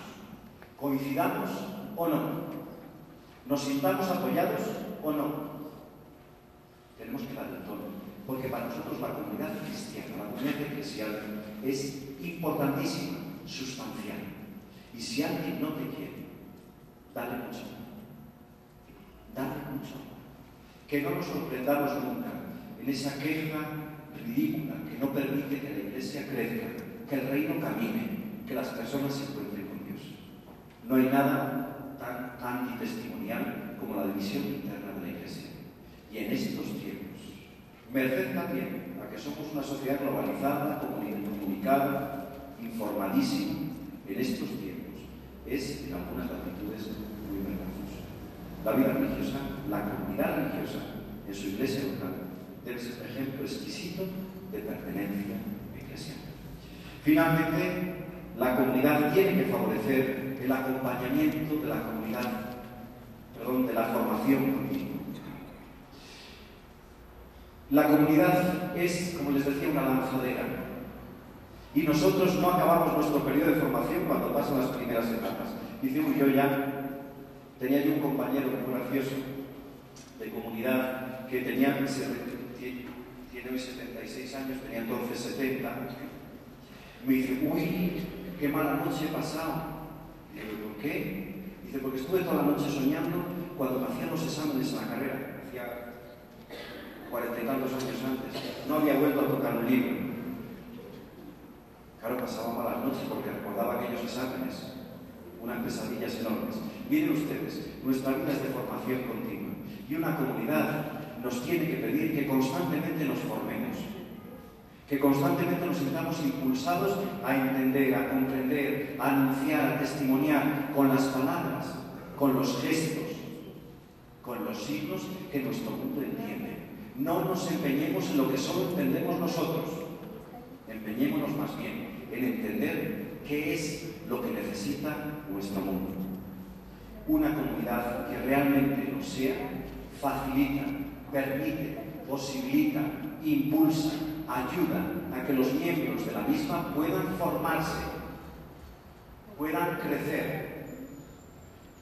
Coincidamos o no. Nos sintamos apoyados o no. Tenemos que dar el tono, porque para nosotros la comunidad cristiana, la comunidad eclesial, es importantísima, sustancial. Y si alguien no te quiere, dale mucho. Dale mucho. Que no nos sorprendamos nunca en esa queja ridícula que no permite que la Iglesia crezca, que el reino camine, que las personas se encuentren con Dios. No hay nada tan antitestimonial como la división interna de la Iglesia. Y en estos tiempos, merced también a que somos una sociedad globalizada, comunicada, informadísima, en estos tiempos es en algunas latitudes muy vergonzoso. La vida religiosa, la comunidad religiosa en su iglesia local debe ser un ejemplo exquisito de pertenencia eclesial. Finalmente, la comunidad tiene que favorecer el acompañamiento de la comunidad, de la formación continua. La comunidad es, como les decía, una lanzadera. Y nosotros no acabamos nuestro periodo de formación cuando pasan las primeras etapas. Dice, yo ya tenía yo un compañero muy gracioso de comunidad que tiene hoy 76 años, tenía entonces 70. Me dice, uy, qué mala noche he pasado. Y le digo, ¿por qué? Dice, porque estuve toda la noche soñando cuando me hacían los exámenes en la carrera. Hacía 40 y tantos años antes. No había vuelto a tocar un libro. Claro, pasaba malas noches porque recordaba aquellos exámenes. Unas pesadillas enormes. Miren ustedes, nuestra vida es de formación continua. Y una comunidad nos tiene que pedir que constantemente nos formemos. Que constantemente nos sintamos impulsados a entender, a comprender, a anunciar, a testimoniar con las palabras, con los gestos, con los signos que nuestro mundo entiende. No nos empeñemos en lo que solo entendemos nosotros. Empeñémonos más bien en entender qué es lo que necesita nuestro mundo. Una comunidad que realmente lo sea, facilita, permite, posibilita, impulsa, ayuda a que los miembros de la misma puedan formarse, puedan crecer.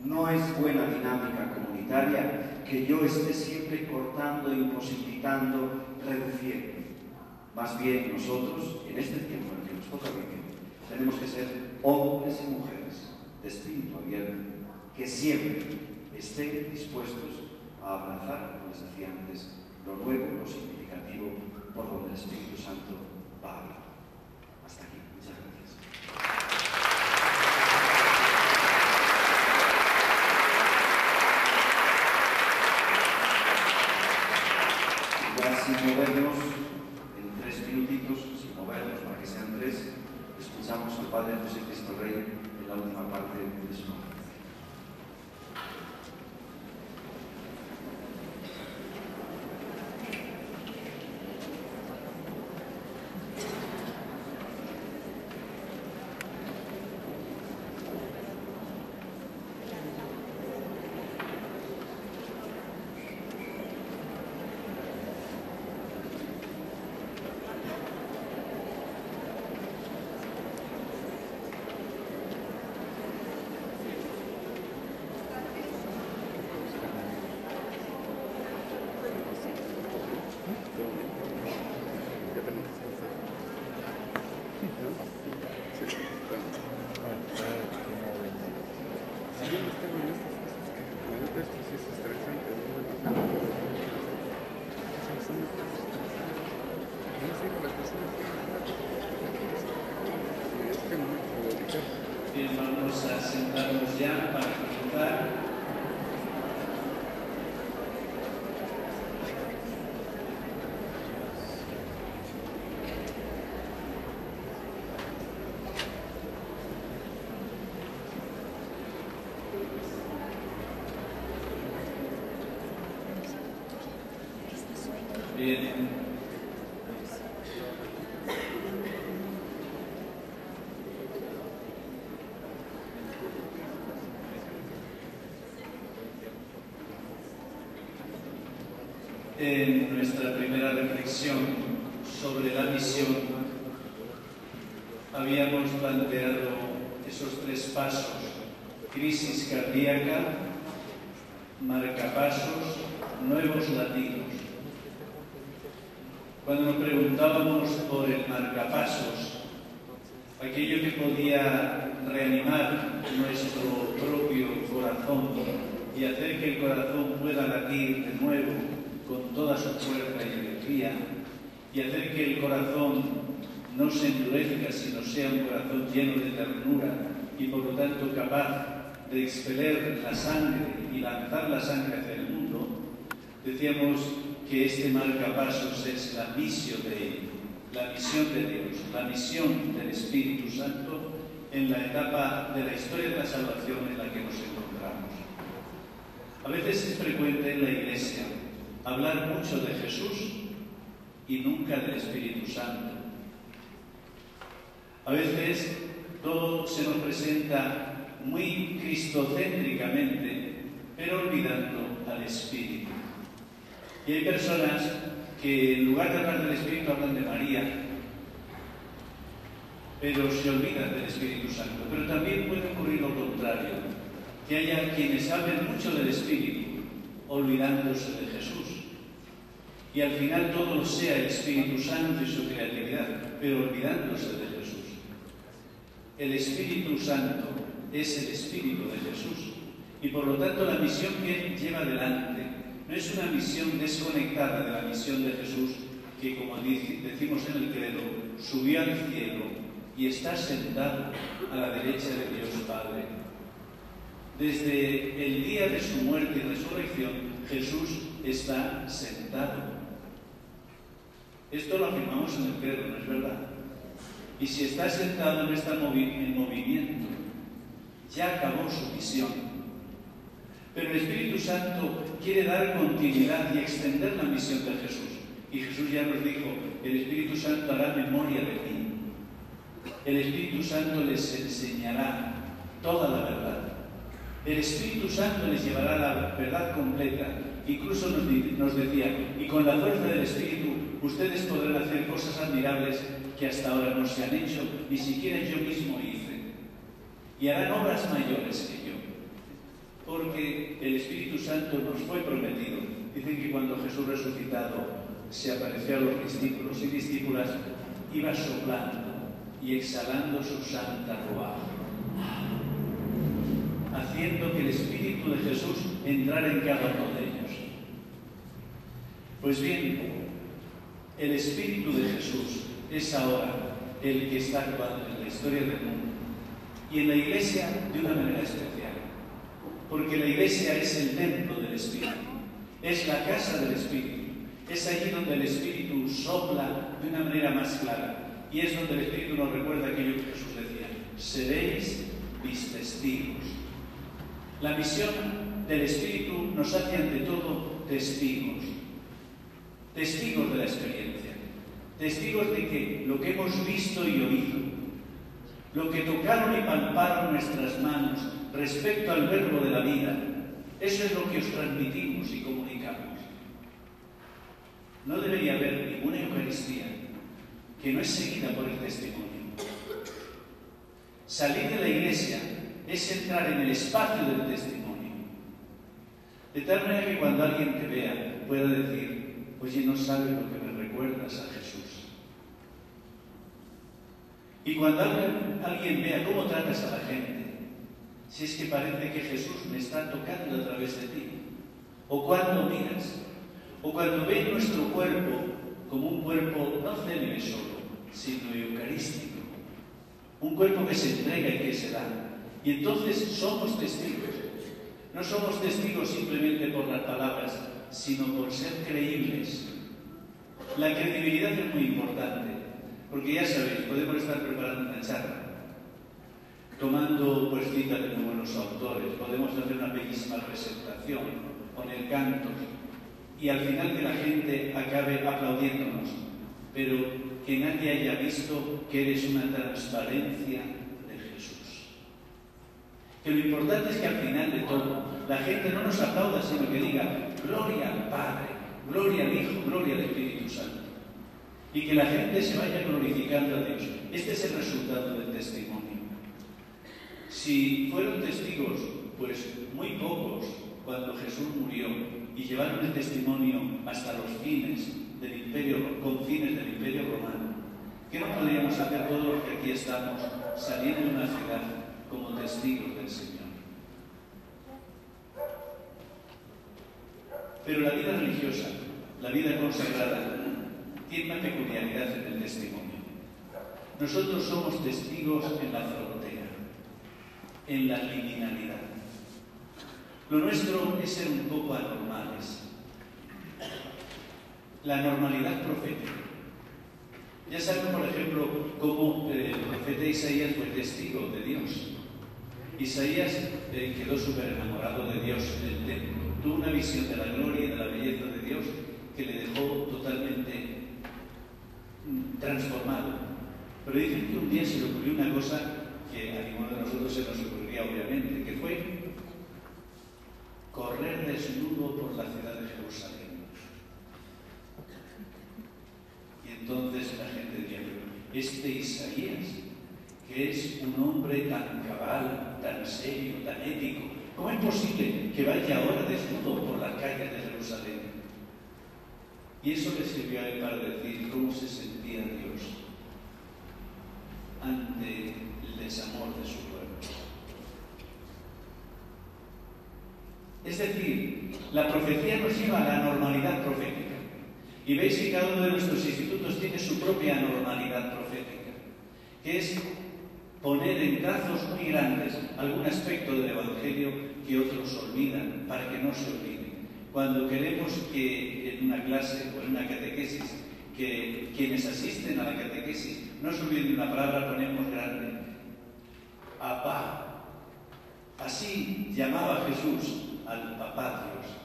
No es buena dinámica comunitaria que yo esté siempre cortando, imposibilitando, reduciendo. Más bien nosotros, en este tiempo en el que nos toca vivir, tenemos que ser hombres y mujeres de espíritu abierto, que siempre estén dispuestos a abrazar, como les decía antes, lo nuevo, lo significativo, por donde el Espíritu Santo va a hablar. Hasta aquí. Muchas gracias. Ya sin movernos, en 3 minutitos, sin movernos para que sean 3, escuchamos al Padre José Cristo Rey en la última parte de su conferencia. Bien, vamos a sentarnos ya para comenzar. Bien. En nuestra primera reflexión sobre la misión habíamos planteado esos 3 pasos: crisis cardíaca, marcapasos, nuevos latidos. Cuando nos preguntábamos por el marcapasos, aquello que podía reanimar nuestro propio corazón y hacer que el corazón pueda latir de nuevo con toda su fuerza y energía, y hacer que el corazón no se endurezca, sino sea un corazón lleno de ternura y por lo tanto capaz de expeler la sangre y lanzar la sangre hacia el mundo, decíamos que este marcapasos es la misión de Él, la misión de Dios, la misión del Espíritu Santo en la etapa de la historia de la salvación en la que nos encontramos. A veces es frecuente en la Iglesia hablar mucho de Jesús y nunca del Espíritu Santo. A veces todo se nos presenta muy cristocéntricamente, pero olvidando al Espíritu. Y hay personas que en lugar de hablar del Espíritu hablan de María, pero se olvidan del Espíritu Santo. Pero también puede ocurrir lo contrario, que haya quienes hablen mucho del Espíritu, olvidándose de Jesús. Y al final todo lo sea el Espíritu Santo y su creatividad, pero olvidándose de Jesús. El Espíritu Santo es el Espíritu de Jesús, y por lo tanto la misión que Él lleva adelante no es una misión desconectada de la misión de Jesús, que, como decimos en el credo, subió al cielo y está sentado a la derecha de Dios Padre. Desde el día de su muerte y resurrección, Jesús está sentado. Esto lo afirmamos en el credo, ¿no es verdad? Y si está sentado, no está en movimiento. Ya acabó su misión. Pero el Espíritu Santo quiere dar continuidad y extender la misión de Jesús. Y Jesús ya nos dijo: el Espíritu Santo hará memoria de ti. El Espíritu Santo les enseñará toda la verdad. El Espíritu Santo les llevará la verdad completa. Incluso nos decía: y con la fuerza del Espíritu ustedes podrán hacer cosas admirables que hasta ahora no se han hecho, ni siquiera yo mismo hice. Y harán obras mayores que yo. Porque el Espíritu Santo nos fue prometido. Dicen que cuando Jesús resucitado se apareció a los discípulos y discípulas, iba soplando y exhalando su santa ruaj, haciendo que el Espíritu de Jesús entrara en cada uno de ellos. Pues bien, el Espíritu de Jesús es ahora el que está actuando en la historia del mundo y en la Iglesia de una manera especial. Porque la Iglesia es el templo del Espíritu, es la casa del Espíritu, es allí donde el Espíritu sopla de una manera más clara y es donde el Espíritu nos recuerda aquello que Jesús decía: seréis mis testigos. La misión del Espíritu nos hace ante todo testigos, testigos de la experiencia, testigos de que lo que hemos visto y oído, lo que tocaron y palparon nuestras manos respecto al verbo de la vida, eso es lo que os transmitimos y comunicamos. No debería haber ninguna Eucaristía que no es seguida por el testimonio. Salir de la Iglesia es entrar en el espacio del testimonio, de tal manera que cuando alguien te vea pueda decir: oye, no sabes lo que me recuerdas a Jesús. Y cuando alguien vea cómo tratas a la gente, si es que parece que Jesús me está tocando a través de ti, o cuando miras, o cuando ves nuestro cuerpo como un cuerpo no célibe solo, un cuerpo que se entrega y que se da. Y entonces somos testigos. No somos testigos simplemente por las palabras, sino por ser creíbles. La credibilidad es muy importante, porque ya sabéis, podemos estar preparando una charla, tomando pues citas de muy buenos autores, podemos hacer una bellísima presentación, poner cantos, y al final que la gente acabe aplaudiéndonos, pero que nadie haya visto que eres una transparencia de Jesús. Que lo importante es que al final de todo, la gente no nos aplauda, sino que diga, gloria al Padre, gloria al Hijo, gloria al Espíritu Santo. Y que la gente se vaya glorificando a Dios. Este es el resultado del testimonio. Si fueron testigos, pues muy pocos, cuando Jesús murió, y llevaron el testimonio hasta los confines del Imperio Romano, ¿qué no podríamos hacer todos los que aquí estamos, saliendo de una ciudad como testigos del Señor? Pero la vida religiosa, la vida consagrada, tiene una peculiaridad en el testimonio. Nosotros somos testigos en la frontera, en la liminalidad. Lo nuestro es ser un poco anormales. La normalidad profética. Ya saben, por ejemplo, cómo el profeta Isaías fue testigo de Dios. Isaías quedó súper enamorado de Dios en el templo. Tuvo una visión de la gloria y de la belleza de Dios que le dejó totalmente transformado. Pero dicen que un día se le ocurrió una cosa que a ninguno de nosotros se nos ocurriría, obviamente, que fue correr desnudo por la ciudad de Jerusalén. Y entonces la gente diría, este Isaías, que es un hombre tan cabal, tan serio, tan ético, ¿cómo es posible que vaya ahora desnudo por las calles de Jerusalén? Y eso le sirvió a él para decir cómo se sentía Dios ante el desamor de su pueblo. Es decir, la profecía nos lleva a la normalidad profética. Y veis que cada uno de nuestros institutos tiene su propia normalidad profética, que es poner en trazos muy grandes algún aspecto del Evangelio que otros olvidan, para que no se olvide. Cuando queremos que en una clase o en una catequesis, que quienes asisten a la catequesis no se olviden de una palabra, ponemos grande, Abba. Así llamaba Jesús al Papá Dios.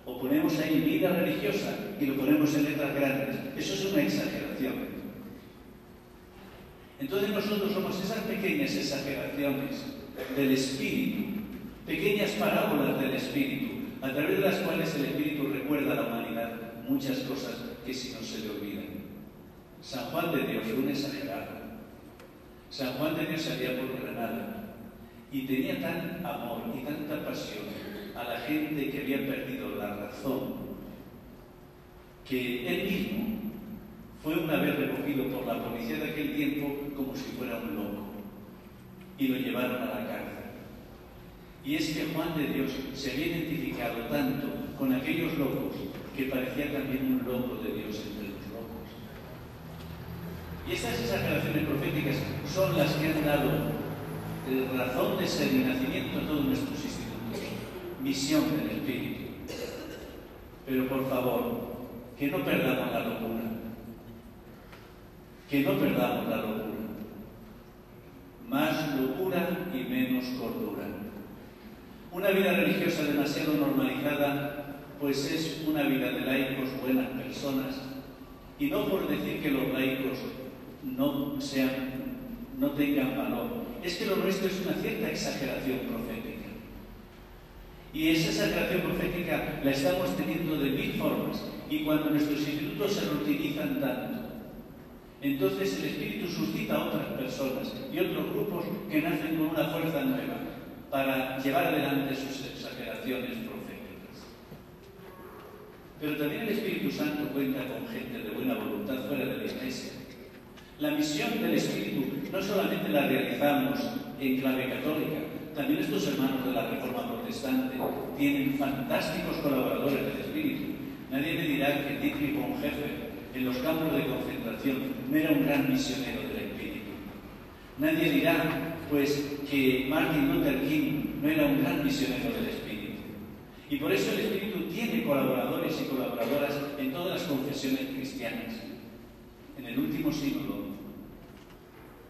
O ponemos ahí vida religiosa y lo ponemos en letras grandes. Eso es una exageración. Entonces nosotros somos esas pequeñas exageraciones del Espíritu, pequeñas parábolas del Espíritu, a través de las cuales el Espíritu recuerda a la humanidad muchas cosas que si no se le olvidan. San Juan de Dios fue un exagerado. San Juan de Dios salía por Granada y tenía tan amor y tanta pasión a la gente que había perdido la razón, que él mismo fue una vez recogido por la policía de aquel tiempo como si fuera un loco y lo llevaron a la cárcel. Y es que Juan de Dios se había identificado tanto con aquellos locos que parecía también un loco de Dios entre los locos. Y estas exageraciones proféticas son las que han dado razón de ser y nacimiento a todos nuestros institutos, misión del Espíritu. Pero por favor, que no perdamos la locura. Que no perdamos la locura. Más locura y menos cordura. Una vida religiosa demasiado normalizada, pues es una vida de laicos, buenas personas, y no por decir que los laicos no tengan valor, es que lo nuestro es una cierta exageración profética. Y esa exageración profética la estamos teniendo de mil formas, y cuando nuestros institutos se reutilizan tanto, entonces el Espíritu suscita a otras personas y otros grupos que nacen con una fuerza nueva para llevar adelante sus exageraciones proféticas. Pero también el Espíritu Santo cuenta con gente de buena voluntad fuera de la Iglesia. La misión del Espíritu no solamente la realizamos en clave católica, también estos hermanos de la Reforma Protestante tienen fantásticos colaboradores del Espíritu. Nadie me dirá que Dietrich Bonhoeffer en los campos de concentración no era un gran misionero del Espíritu. Nadie dirá, pues, que Martin Luther King no era un gran misionero del Espíritu. Y por eso el Espíritu tiene colaboradores y colaboradoras en todas las confesiones cristianas. En el último sínodo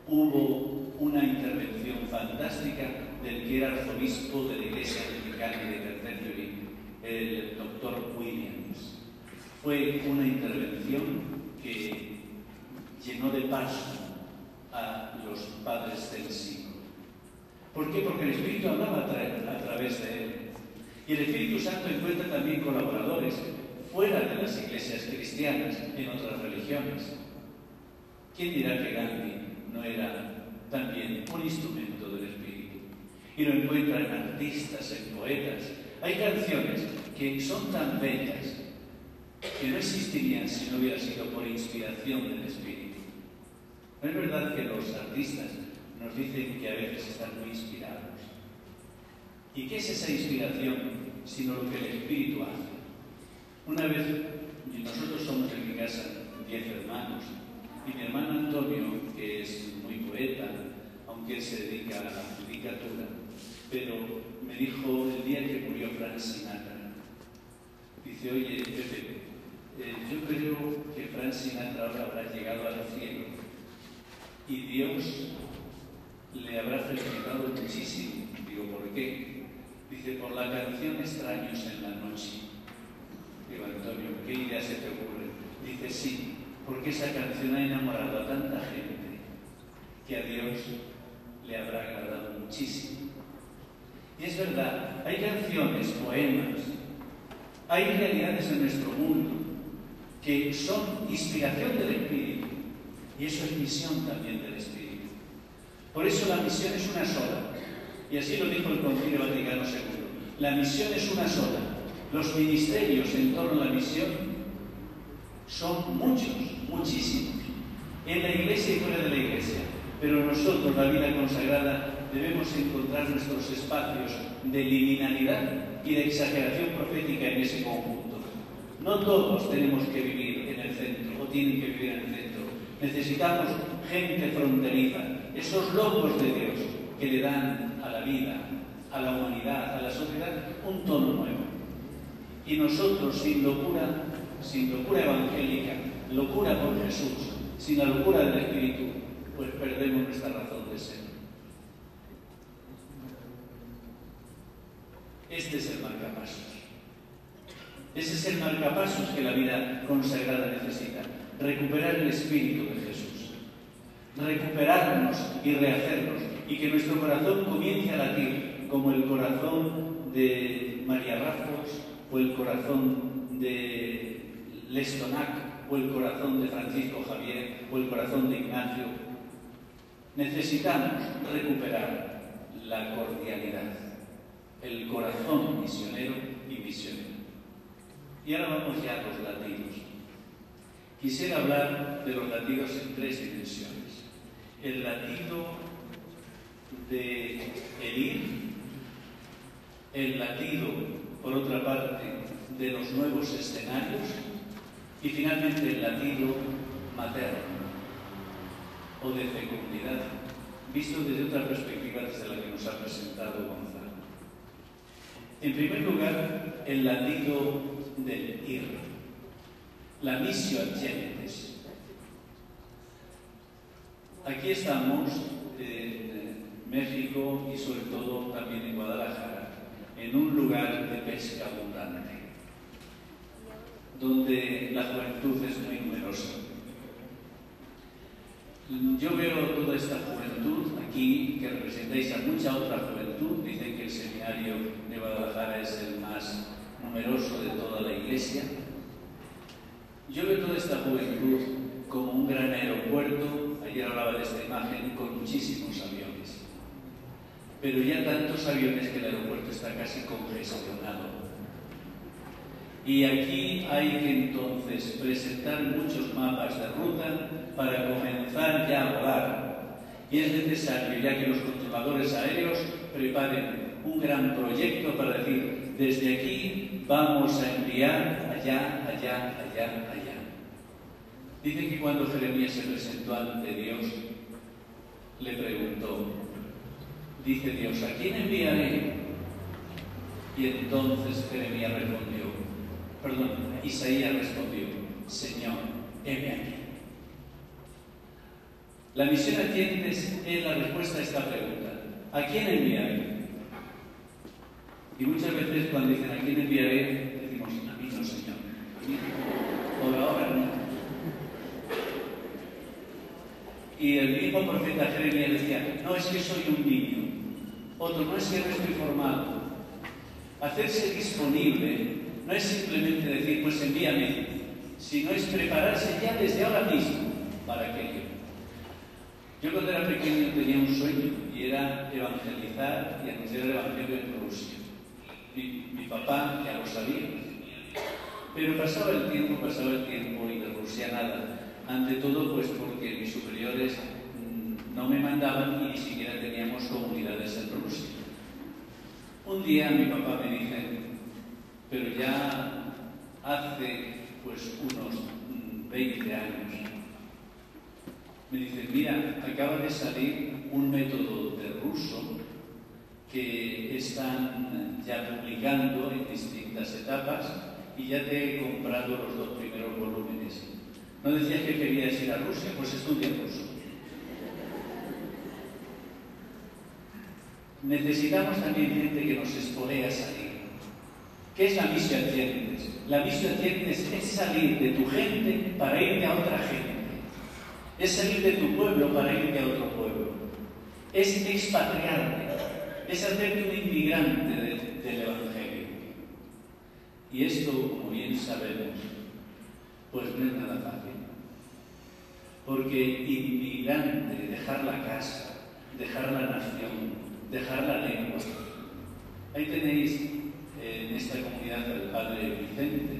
hubo una intervención fantástica del que era arzobispo de la Iglesia Anglicana y de Canterbury, el doctor Williams. Fue una intervención que llenó de paz a los padres del siglo. ¿Por qué? Porque el Espíritu hablaba a través de él. Y el Espíritu Santo encuentra también colaboradores fuera de las iglesias cristianas, en otras religiones. ¿Quién dirá que Gandhi no era también un instrumento del Espíritu? Y lo encuentra en artistas, en poetas. Hay canciones que son tan bellas que no existirían si no hubiera sido por inspiración del Espíritu. ¿No es verdad que los artistas nos dicen que a veces están muy inspirados? ¿Y qué es esa inspiración sino lo que el Espíritu hace? Una vez, nosotros somos en mi casa 10 hermanos, y mi hermano Antonio, que es muy poeta, aunque él se dedica a la judicatura, pero me dijo el día que murió Frank Sinatra, dice, oye, Pepe, yo creo que Frank Sinatra ahora habrá llegado al cielo y Dios le habrá felicitado muchísimo. Digo, ¿por qué? Dice, por la canción Extraños en la noche. Digo, Antonio, ¿qué idea se te ocurre? Dice, sí, porque esa canción ha enamorado a tanta gente que a Dios le habrá agradado muchísimo. Y es verdad, hay canciones, poemas, hay realidades en nuestro mundo que son inspiración del Espíritu, y eso es misión también del Espíritu. Por eso la misión es una sola, y así lo dijo el Concilio Vaticano II. La misión es una sola. Los ministerios en torno a la misión son muchos, muchísimos, en la Iglesia y fuera de la Iglesia. Pero nosotros, la vida consagrada, debemos encontrar nuestros espacios de liminalidad y de exageración profética en ese conjunto. No todos tenemos que vivir en el centro, o tienen que vivir en el centro. Necesitamos gente fronteriza, esos locos de Dios que le dan a la vida, a la humanidad, a la sociedad, un tono nuevo. Y nosotros, sin locura evangélica, locura por Jesús, sin la locura del Espíritu, pues perdemos nuestra razón de ser. Este es el marcapasos. Ese es el marcapasos que la vida consagrada necesita. Recuperar el Espíritu de Jesús. Recuperarnos y rehacernos. Y que nuestro corazón comience a latir como el corazón de María Raffos, o el corazón de Lestonac, o el corazón de Francisco Javier, o el corazón de Ignacio. Necesitamos recuperar la cordialidad, el corazón misionero y misionero. Y ahora vamos ya a los latidos. Quisiera hablar de los latidos en 3 dimensiones. El latido de el ir, el latido, por otra parte, de los nuevos escenarios y finalmente el latido materno o de fecundidad, visto desde otra perspectiva desde la que nos ha presentado Gonzalo. En primer lugar, el latido del ir, la missio ad gentes. Aquí estamos en México y sobre todo también en Guadalajara, en un lugar de pesca abundante, donde la juventud es muy numerosa. Yo veo toda esta juventud aquí, que representáis a mucha otra juventud. Dicen que el seminario de Guadalajara es el más numeroso de toda la Iglesia. Yo veo toda esta juventud como un gran aeropuerto. Ayer hablaba de esta imagen, con muchísimos aviones. Pero ya tantos aviones que el aeropuerto está casi congestionado. Y aquí hay que entonces presentar muchos mapas de ruta para comenzar ya a volar. Y es necesario ya que los controladores aéreos preparen un gran proyecto para decir, desde aquí vamos a enviar allá, allá, allá, allá. Dicen que cuando Jeremías se presentó ante Dios, le preguntó, dice Dios, ¿a quién enviaré? Y entonces Isaías respondió, Señor, heme aquí. La misión a quienes es la respuesta a esta pregunta. ¿A quién enviaré? Y muchas veces cuando dicen ¿a quién enviaré? Decimos, a mí no, Señor. A mí no. Por ahora no. Y el mismo profeta Jeremías decía, no es que soy un niño. Otro, no es que no estoy formado. Hacerse disponible no es simplemente decir, pues envíame, sino es prepararse ya desde ahora mismo para aquello. Yo cuando era pequeño tenía un sueño y era evangelizar y anunciar el evangelio en Rusia. Mi papá ya lo sabía. Pero pasaba el tiempo y de Rusia nada. Ante todo, pues porque mis superiores no me mandaban y ni siquiera teníamos comunidades en Rusia. Un día mi papá me dice, pero ya hace pues unos 20 años, me dice, mira, acaba de salir un método de ruso que están ya publicando en distintas etapas y ya te he comprado los 2 primeros volúmenes. ¿No decías que querías ir a Rusia? Pues estudia ruso. Necesitamos también gente que nos espolea a salir. ¿Qué es la misión Cientes? La misión Cientes es salir de tu gente para irte a otra gente. Es salir de tu pueblo para irte a otro pueblo. Es expatriarte. Es hacerte un inmigrante del Evangelio. Y esto, como bien sabemos, pues no es nada fácil. Porque inmigrante, dejar la casa, dejar la nación, dejar la lengua. Ahí tenéis en esta comunidad al padre Vicente.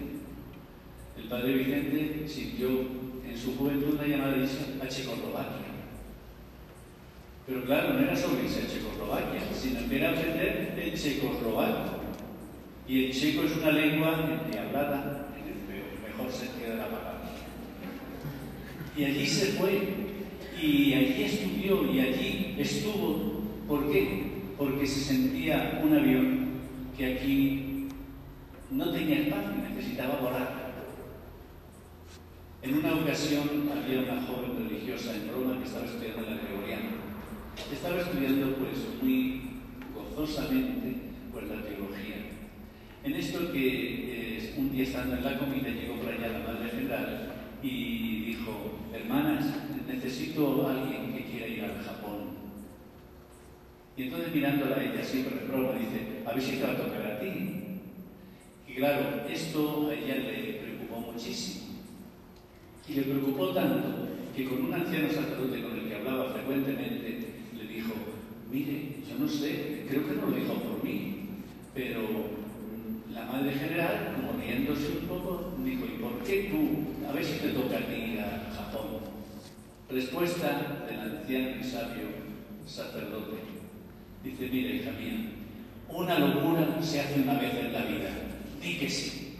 El padre Vicente sintió en su juventud una llamada a Checoslovaquia. Pero claro, no era solo irse a Checoslovaquia, sino que era aprender el checoslovaco. Y el checo es una lengua hablada en el mejor sentido de la palabra. Y allí se fue, y allí estudió, y allí estuvo. ¿Por qué? Porque se sentía un avión que aquí no tenía espacio, necesitaba volar. En una ocasión había una joven religiosa en Roma que estaba estudiando la Gregoriana. Estaba estudiando pues muy gozosamente pues la teología. En esto que un día estando en la comida llegó por allá la madre general y dijo, hermanas, necesito a alguien que quiera ir al Japón. Y entonces mirándola a ella siempre reproba, dice, a ver si te va a tocar a ti. Y claro, esto a ella le preocupó muchísimo. Y le preocupó tanto que con un anciano sacerdote con el que hablaba frecuentemente le dijo, mire, yo no sé, creo que no lo dijo por mí, pero la madre general, como riéndose un poco, dijo, ¿y por qué tú? A ver si te toca a ti ir a Japón. Respuesta del anciano y sabio sacerdote. Dice, mira, hija mía, una locura se hace una vez en la vida. Di que sí.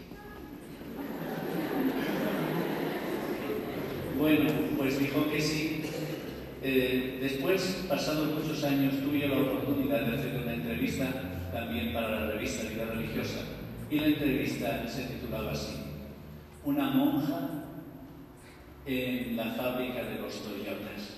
Bueno, pues dijo que sí. Después, pasados muchos años, tuve la oportunidad de hacer una entrevista también para la revista Vida Religiosa. Y la entrevista se titulaba así, una monja en la fábrica de los Toyotas.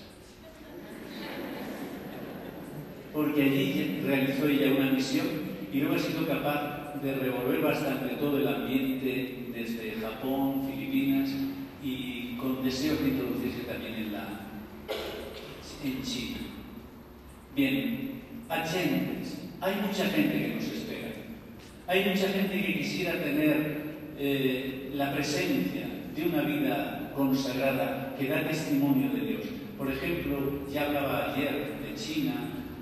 Porque allí realizó ella una misión y luego ha sido capaz de revolver bastante todo el ambiente desde Japón, Filipinas y con deseos de introducirse también en China. Bien, Achentes, hay mucha gente que nos espera. Hay mucha gente que quisiera tener la presencia de una vida consagrada que da testimonio de Dios. Por ejemplo, ya hablaba ayer de China,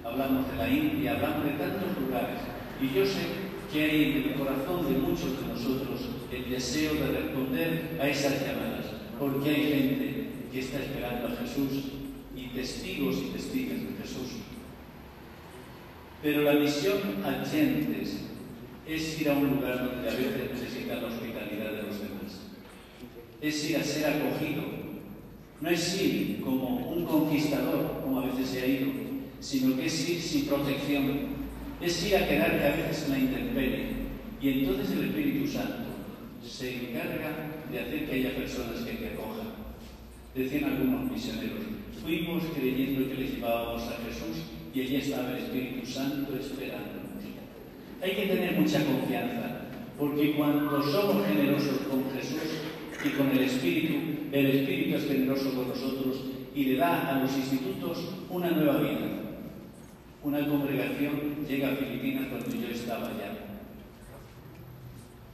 hablamos de la India, hablamos de tantos lugares. Y yo sé que hay en el corazón de muchos de nosotros el deseo de responder a esas llamadas, porque hay gente que está esperando a Jesús y testigos y testigas de Jesús. Pero la misión Achentes es ir a un lugar donde a veces necesitan la hospitalidad de los demás. Es ir a ser acogido. No es ir como un conquistador, como a veces se ha ido, sino que es ir sin protección, es ir a quedarte a veces en la intemperie. Y entonces el Espíritu Santo se encarga de hacer que haya personas que te acojan. Decían algunos misioneros, fuimos creyendo que les llevábamos a Jesús y allí estaba el Espíritu Santo esperándonos. Hay que tener mucha confianza, porque cuando somos generosos con Jesús y con el Espíritu es generoso con nosotros y le da a los institutos una nueva vida. Una congregación llega a Filipinas cuando yo estaba allá.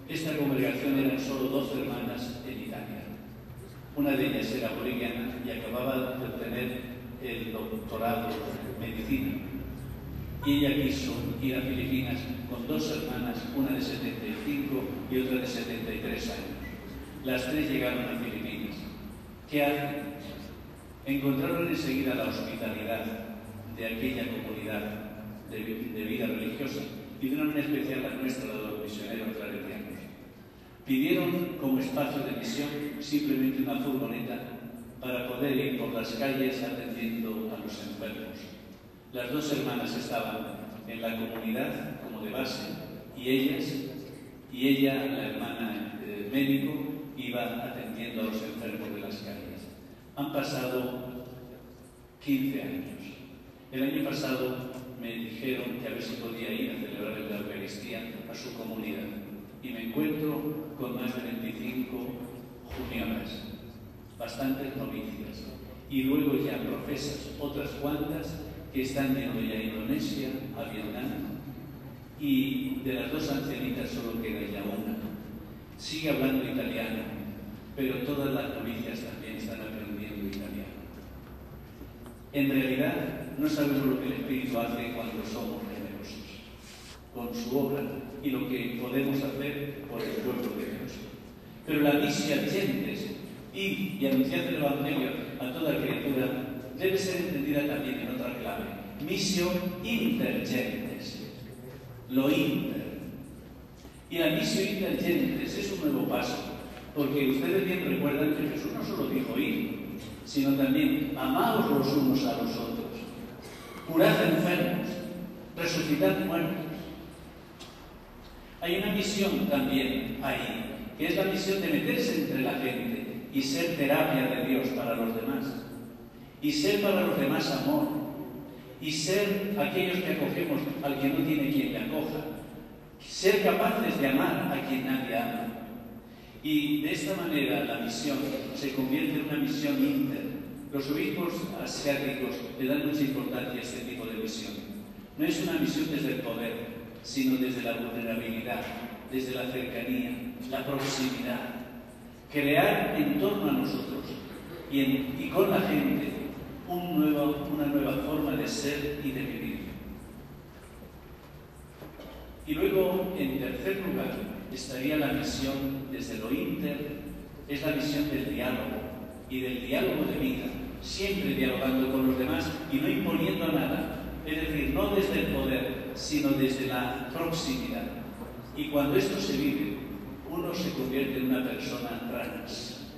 Esta congregación eran solo 2 hermanas en Italia. Una de ellas era boliviana y acababa de obtener el doctorado en medicina. Y ella quiso ir a Filipinas con 2 hermanas, una de 75 y otra de 73 años. Las 3 llegaron a Filipinas. ¿Qué hacen? Encontraron enseguida la hospitalidad de aquella comunidad de vida religiosa y de una manera especial la nuestra, de los misioneros claretianos. Pidieron como espacio de misión simplemente una furgoneta para poder ir por las calles atendiendo a los enfermos. Las 2 hermanas estaban en la comunidad como de base y ella, la hermana médico, iba atendiendo a los enfermos de las calles. Han pasado 15 años. El año pasado me dijeron que a ver si podía ir a celebrar la Eucaristía a su comunidad. Y me encuentro con más de 25 juniores, bastantes novicias. Y luego ya profesas, otras cuantas que están yendo ya a Indonesia, a Vietnam. Y de las 2 ancianitas solo queda ya una. Sigue hablando italiano, pero todas las novicias también están aprendiendo italiano. En realidad, no sabemos lo que el Espíritu hace cuando somos generosos con su obra y lo que podemos hacer por el pueblo de Dios. Pero la misión gentes y anunciar el Evangelio a toda criatura debe ser entendida también en otra clave. Misión intergentes, lo inter. Y la misión intergentes es un nuevo paso, porque ustedes bien recuerdan que Jesús no solo dijo ir, sino también amaos los unos a los otros, curad enfermos, resucitad muertos. Hay una misión también ahí, que es la misión de meterse entre la gente y ser terapia de Dios para los demás, y ser para los demás amor, y ser aquellos que acogemos al que no tiene quien le acoja, ser capaces de amar a quien nadie ama. Y de esta manera la misión se convierte en una misión inter. Los obispos asiáticos le dan mucha importancia a este tipo de misión. No es una misión desde el poder, sino desde la vulnerabilidad, desde la cercanía, la proximidad. Crear en torno a nosotros y con la gente una nueva forma de ser y de vivir. Y luego, en tercer lugar, estaría la misión desde lo inter, es la misión del diálogo y del diálogo de vida, siempre dialogando con los demás y no imponiendo nada, es decir, no desde el poder, sino desde la proximidad. Y cuando esto se vive, uno se convierte en una persona trans.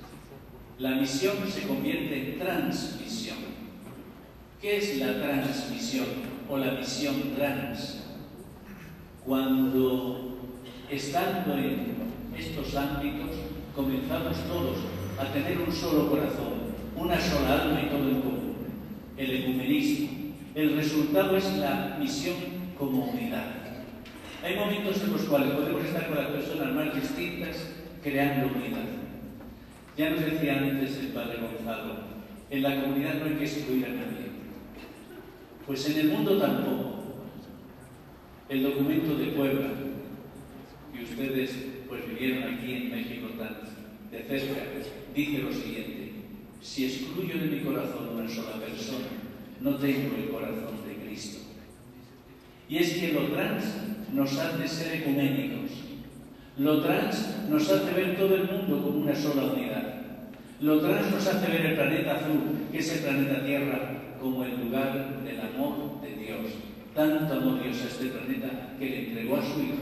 La misión se convierte en transmisión. ¿Qué es la transmisión o la misión trans? Cuando, estando en estos ámbitos, comenzamos todos a tener un solo corazón, una sola alma y todo en común. El ecumenismo. El resultado es la misión como unidad. Hay momentos en los cuales podemos estar con las personas más distintas creando unidad. Ya nos decía antes el padre Gonzalo, en la comunidad no hay que excluir a nadie. Pues en el mundo tampoco. El documento de Puebla, que ustedes pues vivieron aquí en México tan de cerca, dice lo siguiente: si excluyo de mi corazón una sola persona, no tengo el corazón de Cristo. Y es que lo trans nos hace ser ecuménicos. Lo trans nos hace ver todo el mundo como una sola unidad. Lo trans nos hace ver el planeta azul, que es el planeta Tierra, como el lugar del amor de Dios. Tanto amó Dios a este planeta que le entregó a su Hijo.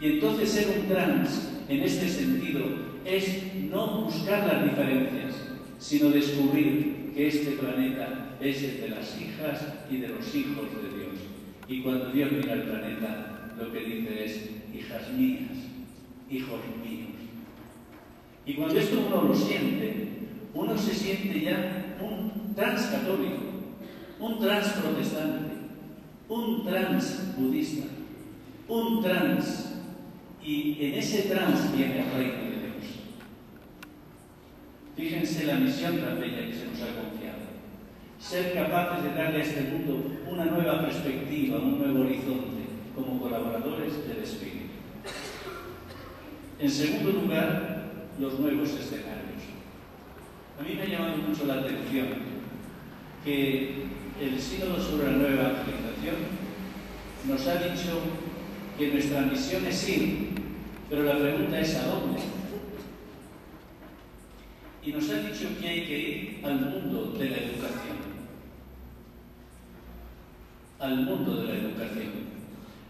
Y entonces ser un trans, en este sentido, es no buscar las diferencias, sino descubrir que este planeta es el de las hijas y de los hijos de Dios. Y cuando Dios mira al planeta, lo que dice es, hijas mías, hijos míos. Y cuando esto uno lo siente, uno se siente ya un transcatólico, un transprotestante, un transbudista, un trans, y en ese trans viene el reino de Dios. Fíjense la misión tan bella que se nos ha confiado. Ser capaces de darle a este mundo una nueva perspectiva, un nuevo horizonte, como colaboradores del Espíritu. En segundo lugar, los nuevos escenarios. A mí me ha llamado mucho la atención que el Sínodo sobre la Nueva Evangelización nos ha dicho que nuestra misión es ir, pero la pregunta es ¿a dónde? Y nos ha dicho que hay que ir al mundo de la educación. Al mundo de la educación.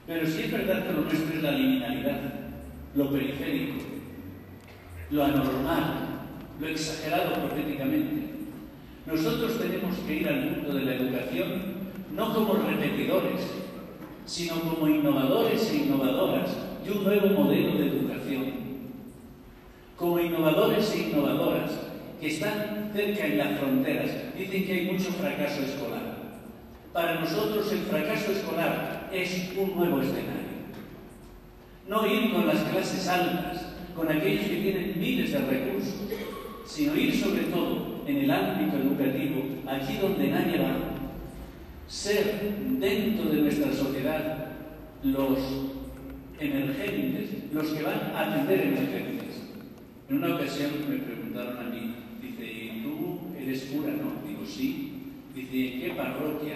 Pero sí es verdad que lo nuestro es la liminalidad, lo periférico, lo anormal, lo exagerado proféticamente. Nosotros tenemos que ir al mundo de la educación no como repetidores, sino como innovadores e innovadoras de un nuevo modelo de educación. Como innovadores e innovadoras que están cerca en las fronteras. Dicen que hay mucho fracaso escolar. Para nosotros el fracaso escolar es un nuevo escenario. No ir con las clases altas, con aquellos que tienen miles de recursos, sino ir sobre todo en el ámbito educativo, allí donde nadie va, ser dentro de nuestra sociedad los emergentes, los que van a atender emergencias. En una ocasión me preguntaron a mí, dice, ¿y tú eres cura? No, digo, sí. Dice, ¿en qué parroquia?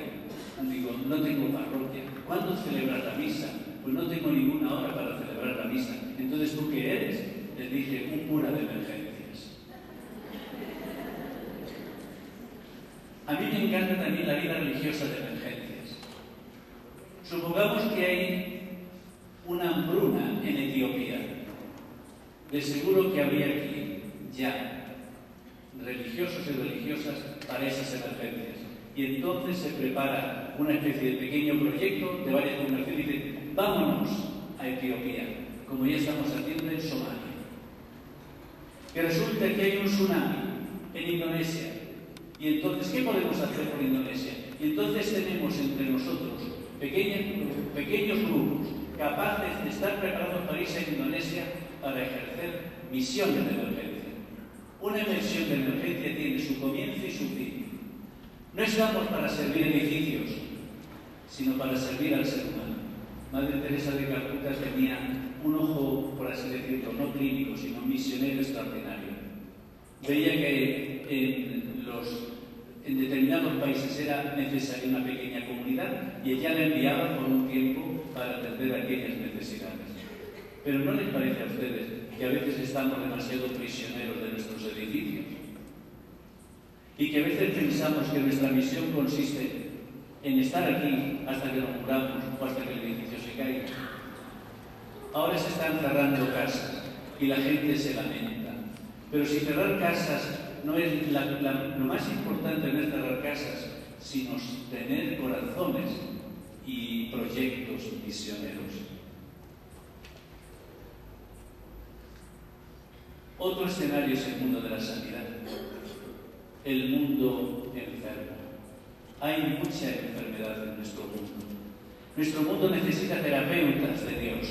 Digo, no tengo parroquia. ¿Cuándo celebras la misa? Pues no tengo ninguna hora para celebrar la misa. Entonces, ¿tú qué eres? Les dije, un cura de emergencias. A mí me encanta también la vida religiosa de emergencias. Supongamos que hay una hambruna en Etiopía. De seguro que habría aquí ya religiosos y religiosas para esas emergencias. Y entonces se prepara una especie de pequeño proyecto de varias congregaciones y dice, vámonos a Etiopía, como ya estamos haciendo en Somalia. Que resulta que hay un tsunami en Indonesia. Y entonces, ¿qué podemos hacer por Indonesia? Y entonces tenemos entre nosotros pequeños grupos capaces de estar preparados para irse a Indonesia para ejercer misiones de emergencia. Una misión de emergencia tiene su comienzo y su fin. No estamos para servir edificios, sino para servir al ser humano. Madre Teresa de Calcuta tenía un ojo, por así decirlo, no clínico, sino misionero extraordinario. Veía que en determinados países era necesaria una pequeña comunidad y ella la enviaba por un tiempo para atender aquellas necesidades. Pero ¿no les parece a ustedes que a veces estamos demasiado prisioneros de nuestros edificios? Y que a veces pensamos que nuestra misión consiste en estar aquí hasta que nos muramos o hasta que el edificio se caiga. Ahora se están cerrando casas y la gente se lamenta. Pero si cerrar casas no es lo más importante, no es cerrar casas, sino tener corazones y proyectos misioneros. Otro escenario es el mundo de la sanidad, el mundo enfermo. Hay mucha enfermedad en nuestro mundo. Nuestro mundo necesita terapeutas de Dios,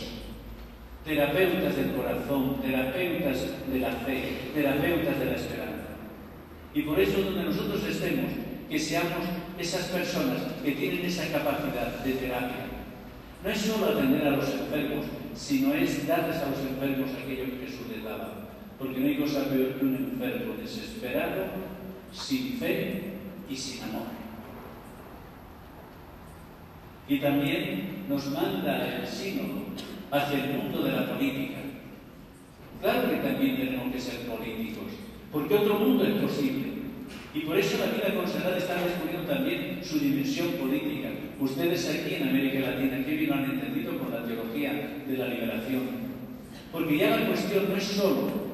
terapeutas del corazón, terapeutas de la fe, terapeutas de la esperanza. Y por eso donde nosotros estemos, que seamos esas personas que tienen esa capacidad de terapia. No es solo atender a los enfermos, sino es darles a los enfermos aquello que Jesús les daba. Porque no hay cosa peor que un enfermo desesperado, sin fe y sin amor. Y también nos manda el sínodo hacia el mundo de la política. Claro que también tenemos que ser políticos, porque otro mundo es posible. Y por eso la vida consagrada está descubriendo también su dimensión política. Ustedes aquí en América Latina, ¿qué bien lo han entendido con la teología de la liberación? Porque ya la cuestión no es solo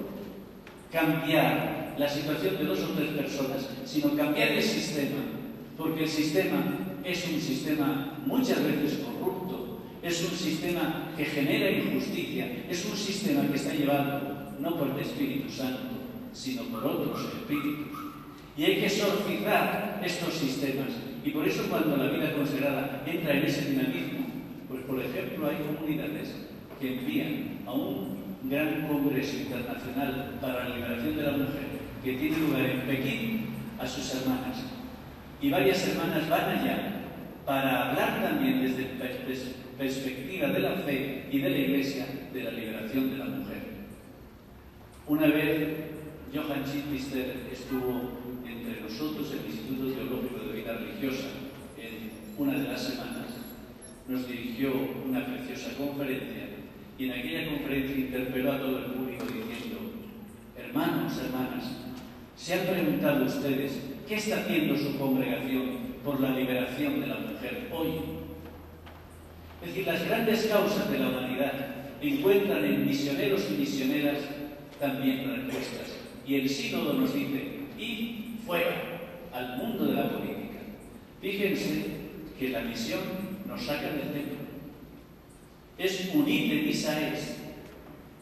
cambiar la situación de 2 o 3 personas, sino cambiar el sistema. porque el sistema es un sistema muchas veces corrupto, es un sistema que genera injusticia, es un sistema que está llevado no por el Espíritu Santo, sino por otros espíritus. Y hay que exorcizar estos sistemas. Y por eso cuando la vida consagrada entra en ese dinamismo, pues por ejemplo hay comunidades que envían a un gran congreso internacional para la liberación de la mujer que tiene lugar en Pekín a sus hermanas. Y varias hermanas van allá para hablar también desde perspectiva de la fe y de la Iglesia de la liberación de la mujer. Una vez Johann Schittister estuvo entre nosotros en el Instituto Teológico de Vida Religiosa en una de las semanas, nos dirigió una preciosa conferencia y en aquella conferencia interpeló a todo el público diciendo: hermanos, hermanas, ¿se han preguntado ustedes qué está haciendo su congregación por la liberación de la mujer hoy? Es decir, las grandes causas de la humanidad encuentran en misioneros y misioneras también respuestas. Y el sínodo nos dice: id fuera al mundo de la política. Fíjense que la misión nos saca del templo. Es unid de misa es.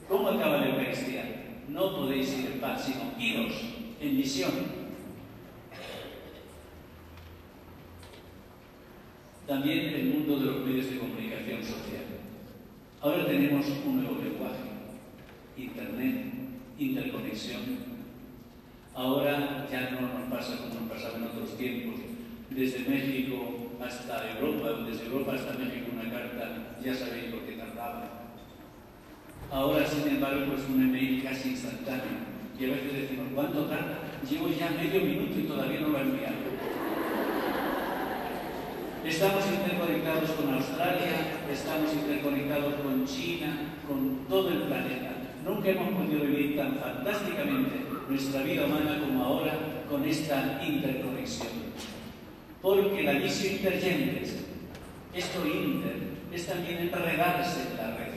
¿Cómo acaba la Eucaristía? No podéis ir en paz, sino iros en misión. También el mundo de los medios de comunicación social. Ahora tenemos un nuevo lenguaje: Internet, interconexión. Ahora ya no nos pasa como nos pasaba en otros tiempos. Desde México hasta Europa, desde Europa hasta México una carta, ya sabéis por qué tardaba. Ahora, sin embargo, pues un email casi instantáneo. Y a veces decimos: ¿cuánto tarda? Llevo ya medio minuto y todavía no lo he enviado. Estamos interconectados con Australia, estamos interconectados con China, con todo el planeta. Nunca hemos podido vivir tan fantásticamente nuestra vida humana como ahora con esta interconexión. Porque la missio intergentes, esto inter, es también enredarse en la red.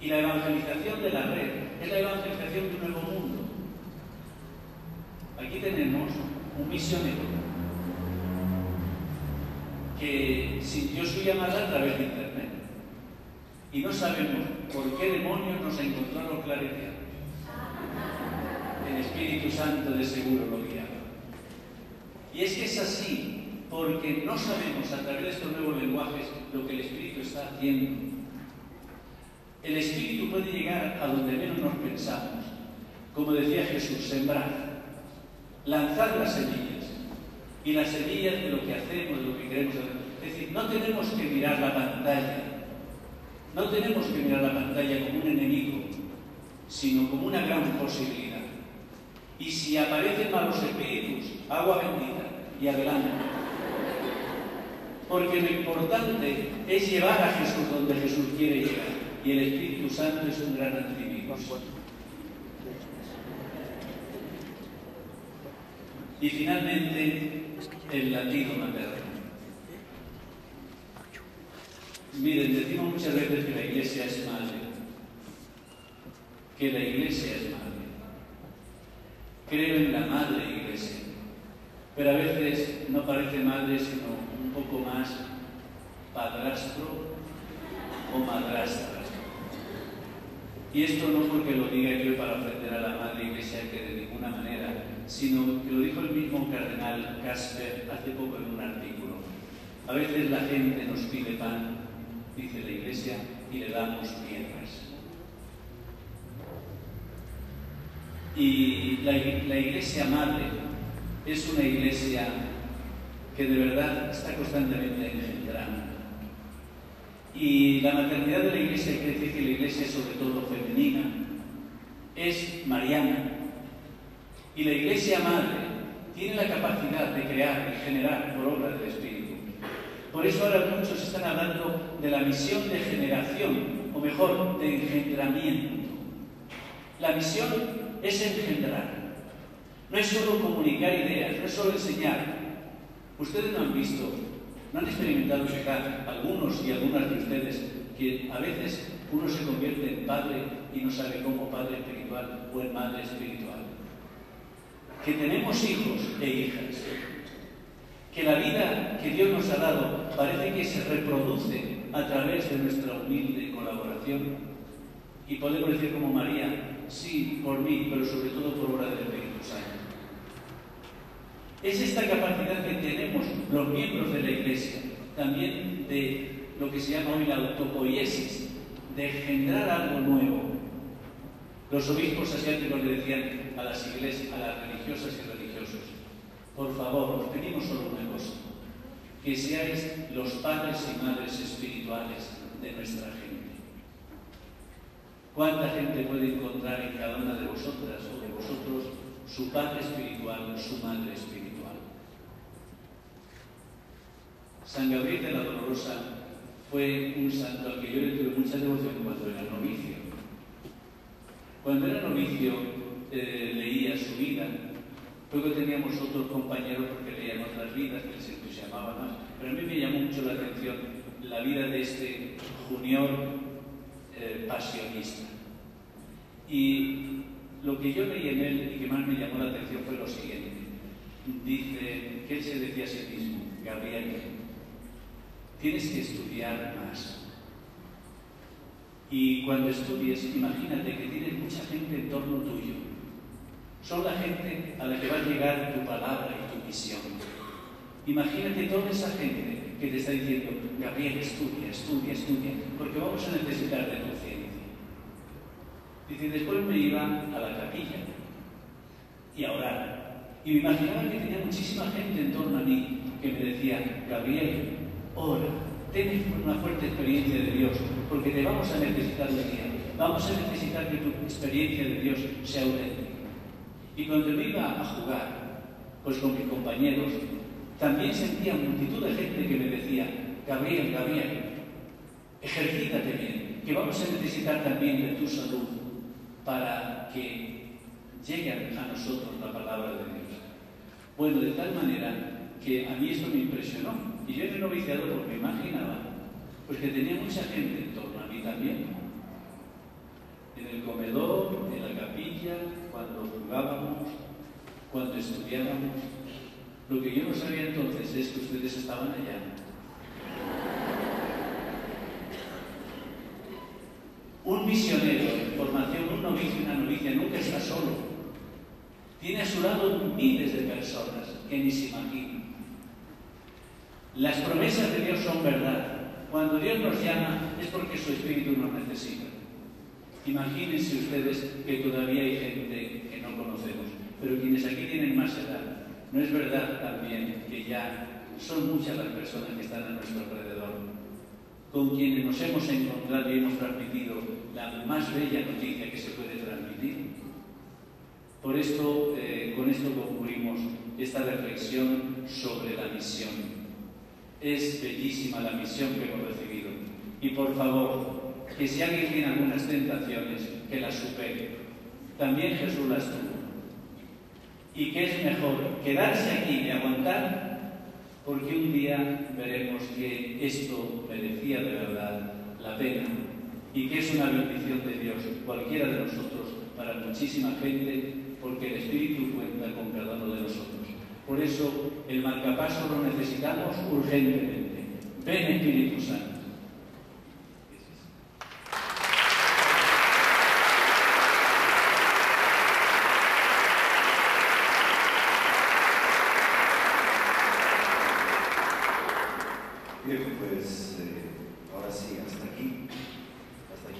Y la evangelización de la red es la evangelización de un nuevo mundo. Aquí tenemos un misionero que sintió su llamada a través de Internet. Y no sabemos por qué demonios nos encontró a los claretianos. El Espíritu Santo de seguro lo guiaba. Y es que es así, porque no sabemos a través de estos nuevos lenguajes lo que el Espíritu está haciendo. El Espíritu puede llegar a donde menos nos pensamos. Como decía Jesús: sembrar, lanzar las semillas. Y las semillas de lo que hacemos, de lo que queremos hacer. Es decir, no tenemos que mirar la pantalla. No tenemos que mirar la pantalla como un enemigo, sino como una gran posibilidad. Y si aparecen malos espíritus, agua bendita y adelante. Porque lo importante es llevar a Jesús donde Jesús quiere llegar. Y el Espíritu Santo es un gran antivirus. Y finalmente, el latido materno. Miren, decimos muchas veces que la Iglesia es madre. Que la Iglesia es madre. Creo en la madre Iglesia. Pero a veces no parece madre, sino un poco más padrastro o madrastra. Y esto no porque lo diga yo para ofender a la madre Iglesia, que de ninguna manera, sino que lo dijo el mismo cardenal Casper hace poco en un artículo. A veces la gente nos pide pan, dice la Iglesia, y le damos piedras. Y la Iglesia madre es una Iglesia que de verdad está constantemente engendrando. Y la maternidad de la Iglesia, quiere decir que la Iglesia es sobre todo femenina, es mariana. Y la Iglesia madre tiene la capacidad de crear y generar por obra del Espíritu. Por eso ahora muchos están hablando de la misión de generación, o mejor, de engendramiento. La misión es engendrar. No es solo comunicar ideas, no es solo enseñar. Ustedes no han visto, no han experimentado quizá algunos y algunas de ustedes que a veces uno se convierte en padre y no sabe cómo padre espiritual o en madre espiritual. Que tenemos hijos e hijas que la vida que Dios nos ha dado parece que se reproduce a través de nuestra humilde colaboración. Y podemos decir como María, sí, por mí, pero sobre todo por obra del Espíritu Santo. Es esta capacidad que tenemos los miembros de la Iglesia, también de lo que se llama hoy la autopoiesis, de engendrar algo nuevo. Los obispos asiáticos le decían a las iglesias, a las religiosas y religiosos, por favor, os pedimos solo una cosa, que seáis los padres y madres espirituales de nuestra gente. ¿Cuánta gente puede encontrar en cada una de vosotras o de vosotros su padre espiritual, su madre espiritual? San Gabriel de la Dolorosa fue un santo al que yo le tuve mucha devoción cuando era novicio. Cuando era novicio leía su vida. Luego teníamos otros compañeros porque leían otras vidas que les entusiasmaba más. Pero a mí me llamó mucho la atención la vida de este junior pasionista. Y lo que yo leí en él y que más me llamó la atención fue lo siguiente. Dice que él se decía a sí mismo, Gabriel, tienes que estudiar más. Y cuando estudies, imagínate que tienes mucha gente en torno tuyo. Son la gente a la que va a llegar tu palabra y tu misión. Imagínate toda esa gente que te está diciendo, Gabriel, estudia, estudia, estudia, porque vamos a necesitar de tu ciencia. Dice, después me iba a la capilla y a orar. Y me imaginaba que tenía muchísima gente en torno a mí que me decía, Gabriel, ora, ten una fuerte experiencia de Dios, porque te vamos a necesitar de día. Vamos a necesitar que tu experiencia de Dios sea auténtica. Y cuando me iba a jugar, pues con mis compañeros, también sentía multitud de gente que me decía, Gabriel, Gabriel, ejercítate bien, que vamos a necesitar también de tu salud para que llegue a nosotros la palabra de Dios. Bueno, de tal manera que a mí esto me impresionó. Y yo en el noviciado pues me imaginaba pues que tenía mucha gente en torno a mí también. En el comedor, en la capilla, cuando jugábamos, cuando estudiábamos. Lo que yo no sabía entonces es que ustedes estaban allá. Un misionero en formación, un novicio y una novicia nunca está solo. Tiene a su lado miles de personas que ni se imaginan. Las promesas de Dios son verdad. Cuando Dios nos llama es porque su Espíritu nos necesita. Imagínense ustedes que todavía hay gente que no conocemos, pero quienes aquí tienen más edad, ¿no es verdad también que ya son muchas las personas que están a nuestro alrededor, con quienes nos hemos encontrado y hemos transmitido la más bella noticia que se puede transmitir? Por esto, con esto concluimos esta reflexión sobre la misión. Es bellísima la misión que hemos recibido. Y por favor, que si alguien tiene algunas tentaciones, que las supere. También Jesús las tuvo. Y que es mejor quedarse aquí y aguantar, porque un día veremos que esto merecía de verdad la pena y que es una bendición de Dios, cualquiera de nosotros, para muchísima gente, porque el Espíritu cuenta con cada uno de nosotros. Por eso el marcapasos lo necesitamos urgentemente. Ven, Espíritu Santo. Bien, pues ahora sí, hasta aquí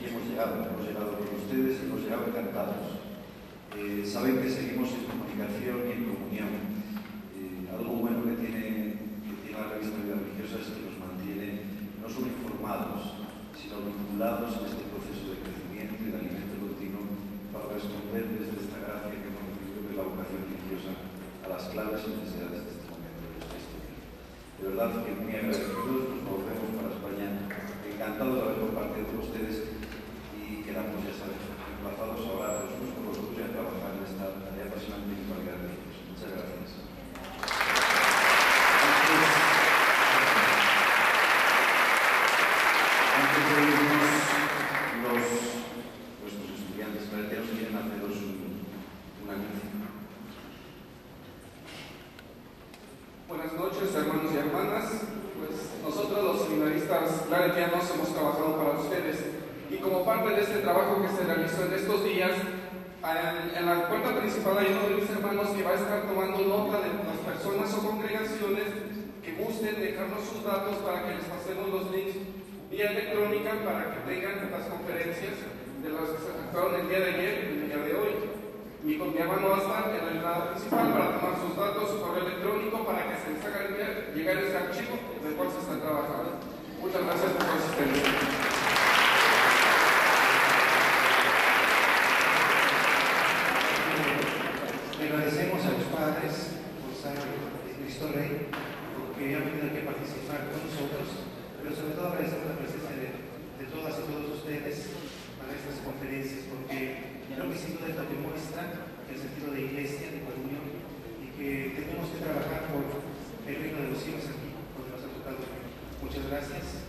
hemos llegado con ustedes y hemos llegado encantados. Saben que seguimos en comunicación y en comunión. Algo bueno que tiene la revista Vida Religiosa es que nos mantiene no solo informados, sino vinculados en este proceso de crecimiento y de alimento continuo para responder desde esta gracia que hemos recibido de la vocación religiosa a las claves y necesidades de este momento de nuestra historia. De verdad que muy agradecidos, nos volvemos para España, encantados de haber compartido con ustedes y quedamos, ya saben, emplazados ahora los unos con los otros y a trabajar en esta tarea apasionante y calidad de Dios. Muchas gracias. Antes de irnos, nuestros estudiantes claretianos quieren haceros un anuncio. Buenas noches, hermanos. claretianos hemos trabajado para ustedes. Y como parte de este trabajo que se realizó en estos días, en la puerta principal hay uno de mis hermanos que va a estar tomando nota de las personas o congregaciones que gusten dejarnos sus datos para que les pasemos los links vía electrónica para que tengan las conferencias de las que se efectuaron el día de ayer y el día de hoy. Mi hermano va a estar en la entrada principal para tomar sus datos, su correo electrónico, para que se les haga llegar ese archivo del cual se está trabajando. Muchas gracias por su asistencia. Agradecemos a los padres por estar en Cristo Rey, porque han tenido que participar con nosotros, pero sobre todo agradecemos la presencia de todas y todos ustedes para estas conferencias, porque creo que sin duda es lo que muestra el sentido de iglesia, de comunión, y que tenemos que trabajar por el reino de los cielos aquí, donde nos ha tocado. Muchas gracias.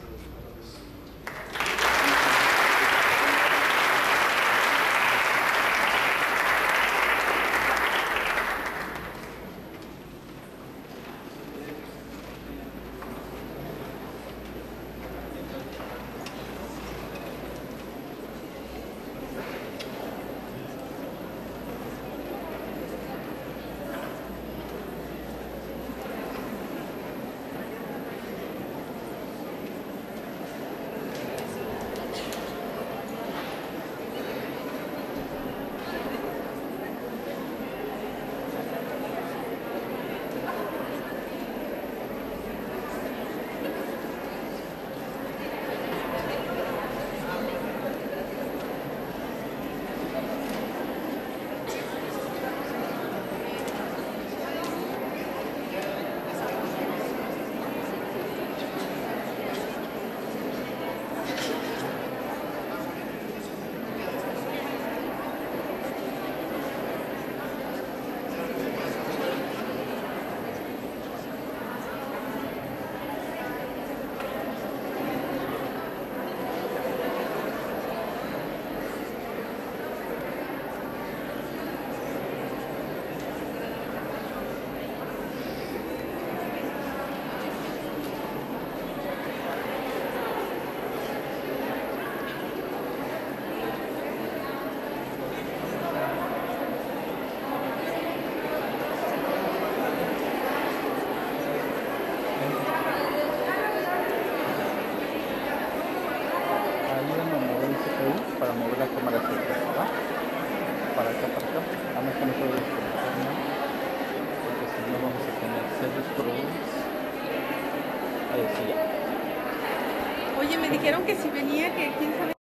Para mover la cámara hacia atrás, ¿verdad? Para acá, vamos a poner todo esto, porque si no vamos a tener serios problemas. Ahí sí ya. Oye, me dijeron que si venía, que quién sabe